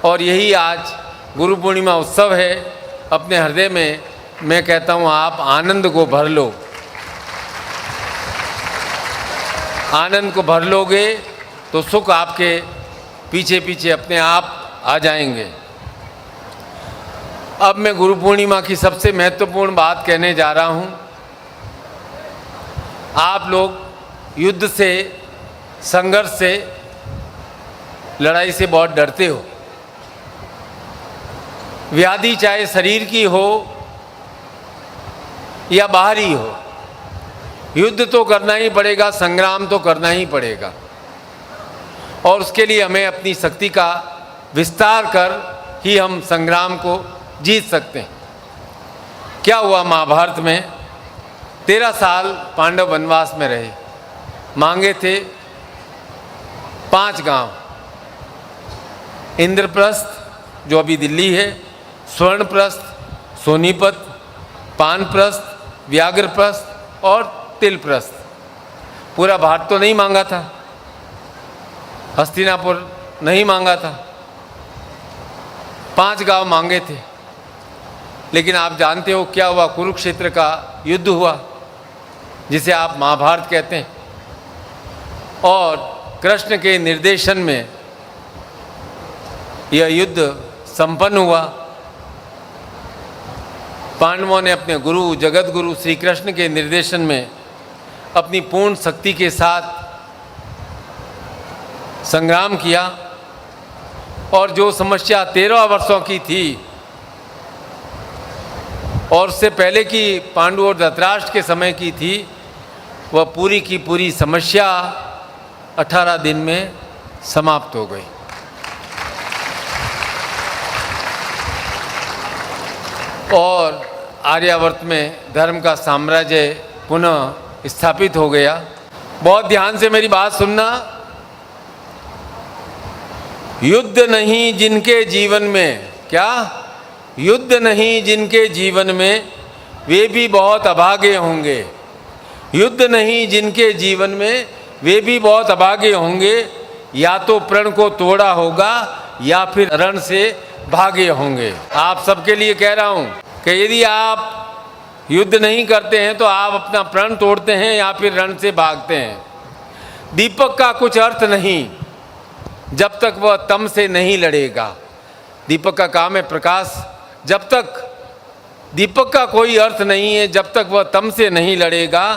और यही आज गुरु पूर्णिमा उत्सव है। अपने हृदय में मैं कहता हूँ आप आनंद को भर लो। आनंद को भर लोगे तो सुख आपके पीछे पीछे अपने आप आ जाएंगे। अब मैं गुरु पूर्णिमा की सबसे महत्वपूर्ण बात कहने जा रहा हूँ। आप लोग युद्ध से, संघर्ष से, लड़ाई से बहुत डरते हो। व्याधि चाहे शरीर की हो या बाहरी हो, युद्ध तो करना ही पड़ेगा, संग्राम तो करना ही पड़ेगा। और उसके लिए हमें अपनी शक्ति का विस्तार कर ही हम संग्राम को जीत सकते हैं। क्या हुआ महाभारत में? 13 साल पांडव वनवास में रहे, मांगे थे 5 गांव, इंद्रप्रस्थ जो अभी दिल्ली है, स्वर्णप्रस्थ, सोनीपत, पानप्रस्थ, व्याघ्रप्रस्थ और तिलप्रस्थ। पूरा भारत तो नहीं मांगा था, हस्तिनापुर नहीं मांगा था, 5 गांव मांगे थे। लेकिन आप जानते हो क्या हुआ? कुरुक्षेत्र का युद्ध हुआ, जिसे आप महाभारत कहते हैं। और कृष्ण के निर्देशन में यह युद्ध संपन्न हुआ। पांडवों ने अपने गुरु, जगत गुरु श्री कृष्ण के निर्देशन में अपनी पूर्ण शक्ति के साथ संग्राम किया और जो समस्या 13 वर्षों की थी और उससे पहले की पांडु और धृतराष्ट्र के समय की थी, वह पूरी की पूरी समस्या 18 दिन में समाप्त हो गई। और आर्यावर्त में धर्म का साम्राज्य पुनः स्थापित हो गया। बहुत ध्यान से मेरी बात सुनना। युद्ध नहीं जिनके जीवन में, क्या युद्ध नहीं जिनके जीवन में, वे भी बहुत अभागे होंगे। युद्ध नहीं जिनके जीवन में, वे भी बहुत अभागे होंगे। या तो प्रण को तोड़ा होगा या फिर रण से भागे होंगे। आप सबके लिए कह रहा हूं कि यदि आप युद्ध नहीं करते हैं तो आप अपना प्रण तोड़ते हैं या फिर रण से भागते हैं। दीपक का कुछ अर्थ नहीं जब तक वह तम से नहीं लड़ेगा। दीपक का काम है प्रकाश। जब तक दीपक का कोई अर्थ नहीं है जब तक वह तम से नहीं लड़ेगा।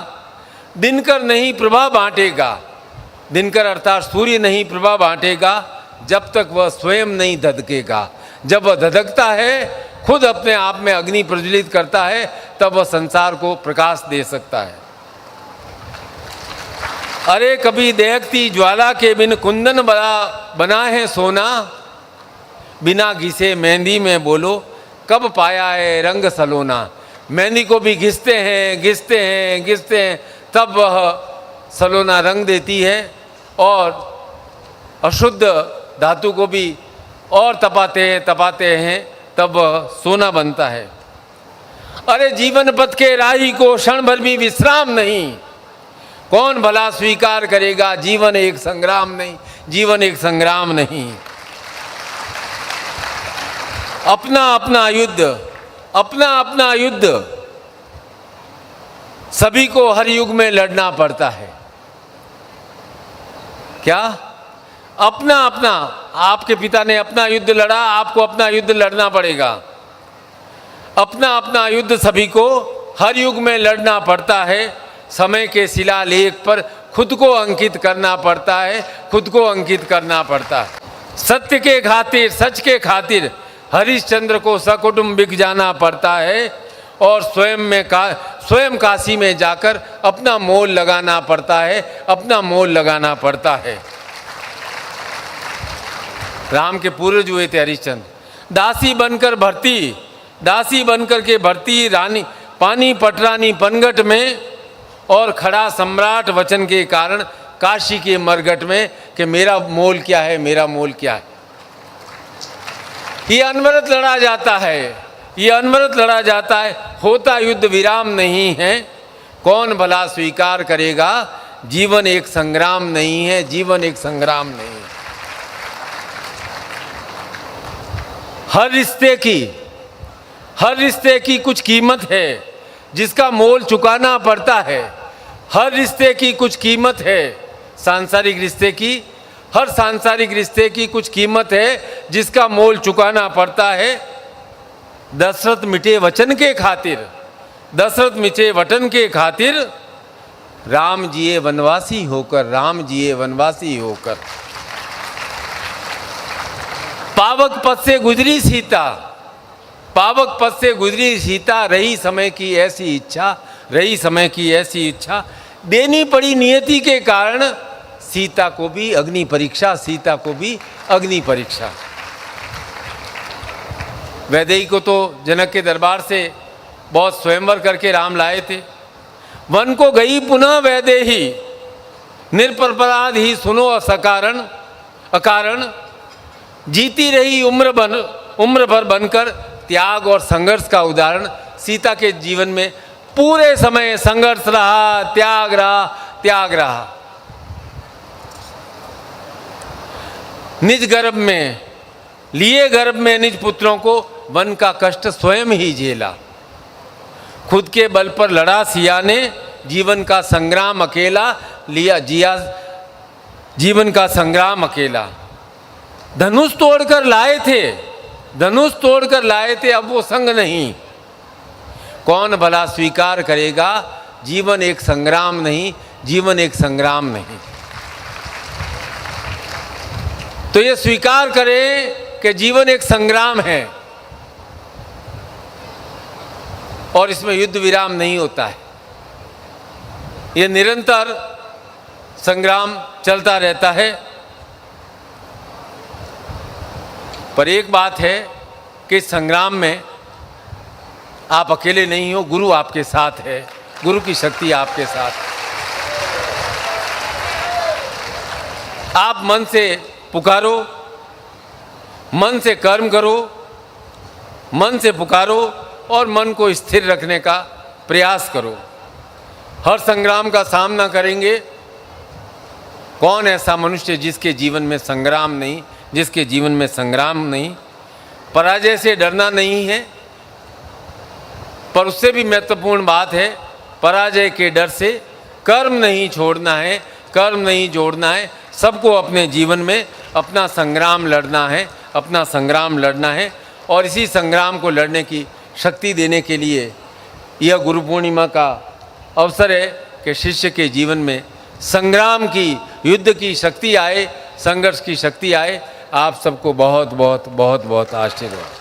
दिनकर नहीं प्रभा बांटेगा। दिनकर अर्थात सूर्य नहीं प्रभा बांटेगा जब तक वह स्वयं नहीं धधकेगा। जब वह धधकता है, खुद अपने आप में अग्नि प्रज्वलित करता है, तब वह संसार को प्रकाश दे सकता है। अरे कभी दहकती ज्वाला के बिन कुंदन बना है सोना। बिना घिसे मेहंदी में बोलो कब पाया है रंग सलोना। मेहंदी को भी घिसते हैं घिसते हैं घिसते हैं, तब वह सलोना रंग देती है। और अशुद्ध धातु को भी और तपाते हैं तब सोना बनता है। अरे जीवन पथ के राही को क्षण भर भी विश्राम नहीं। कौन भला स्वीकार करेगा जीवन एक संग्राम नहीं, जीवन एक संग्राम नहीं। अपना अपना युद्ध, अपना अपना युद्ध सभी को हर युग में लड़ना पड़ता है। क्या अपना अपना, आपके पिता ने अपना युद्ध लड़ा, आपको अपना युद्ध लड़ना पड़ेगा। अपना अपना युद्ध सभी को हर युग में लड़ना पड़ता है। समय के शिलालेख पर खुद को अंकित करना पड़ता है, खुद को अंकित करना पड़ता है। सत्य के खातिर, सच के खातिर हरिश्चंद्र को सकुटुंबिक जाना पड़ता है और स्वयं काशी में जाकर अपना मोल लगाना पड़ता है, अपना मोल लगाना पड़ता है। राम के पूर्वज हुए थे हरिश्चंद्र। दासी बनकर भर्ती, दासी बनकर के भर्ती रानी पानी पटरानी पनघट में, और खड़ा सम्राट वचन के कारण काशी के मरघट में कि मेरा मोल क्या है, मेरा मोल क्या है। ये अनवरत लड़ा जाता है, ये अनवरत लड़ा जाता है। होता युद्ध विराम नहीं है। कौन भला स्वीकार करेगा जीवन एक संग्राम नहीं है, जीवन एक संग्राम नहीं है। हर रिश्ते की कुछ कीमत है जिसका मोल चुकाना पड़ता है। हर रिश्ते की कुछ कीमत है, सांसारिक रिश्ते की, हर सांसारिक रिश्ते की कुछ कीमत है जिसका मोल चुकाना पड़ता है। दशरथ मिटे वचन के खातिर, दशरथ मिटे वचन के खातिर राम जिए वनवासी होकर, राम जिए वनवासी होकर। पावक पथ से गुजरी सीता, पावक पथ से गुजरी सीता, रही समय की ऐसी इच्छा, रही समय की ऐसी इच्छा। देनी पड़ी नियति के कारण सीता को भी अग्नि परीक्षा, सीता को भी अग्नि परीक्षा। वैदेही को तो जनक के दरबार से बहुत स्वयंवर करके राम लाए थे। वन को गई पुनः वैदेही, निरपराध ही सुनो असकारण अकारण। जीती रही उम्र भर बनकर, त्याग और संघर्ष का उदाहरण। सीता के जीवन में पूरे समय संघर्ष रहा, त्याग रहा, त्याग रहा। निज गर्भ में लिए, गर्भ में निज पुत्रों को वन का कष्ट स्वयं ही झेला। खुद के बल पर लड़ा सिया ने, जीवन का संग्राम अकेला लिया, जिया जीवन का संग्राम अकेला। धनुष तोड़कर लाए थे, धनुष तोड़कर लाए थे, अब वो संग नहीं। कौन भला स्वीकार करेगा जीवन एक संग्राम नहीं, जीवन एक संग्राम नहीं। तो ये स्वीकार करें कि जीवन एक संग्राम है और इसमें युद्ध विराम नहीं होता है। ये निरंतर संग्राम चलता रहता है। पर एक बात है कि संग्राम में आप अकेले नहीं हो, गुरु आपके साथ है, गुरु की शक्ति आपके साथ है। आप मन से पुकारो, मन से कर्म करो, मन से पुकारो और मन को स्थिर रखने का प्रयास करो। हर संग्राम का सामना करेंगे। कौन ऐसा मनुष्य जिसके जीवन में संग्राम नहीं, जिसके जीवन में संग्राम नहीं। पराजय से डरना नहीं है, पर उससे भी महत्वपूर्ण बात है, पराजय के डर से कर्म नहीं छोड़ना है, कर्म नहीं जोड़ना है। सबको अपने जीवन में अपना संग्राम लड़ना है, अपना संग्राम लड़ना है। और इसी संग्राम को लड़ने की शक्ति देने के लिए यह गुरु पूर्णिमा का अवसर है कि शिष्य के जीवन में संग्राम की, युद्ध की शक्ति आए, संघर्ष की शक्ति आए। आप सबको बहुत बहुत बहुत बहुत आशीर्वाद।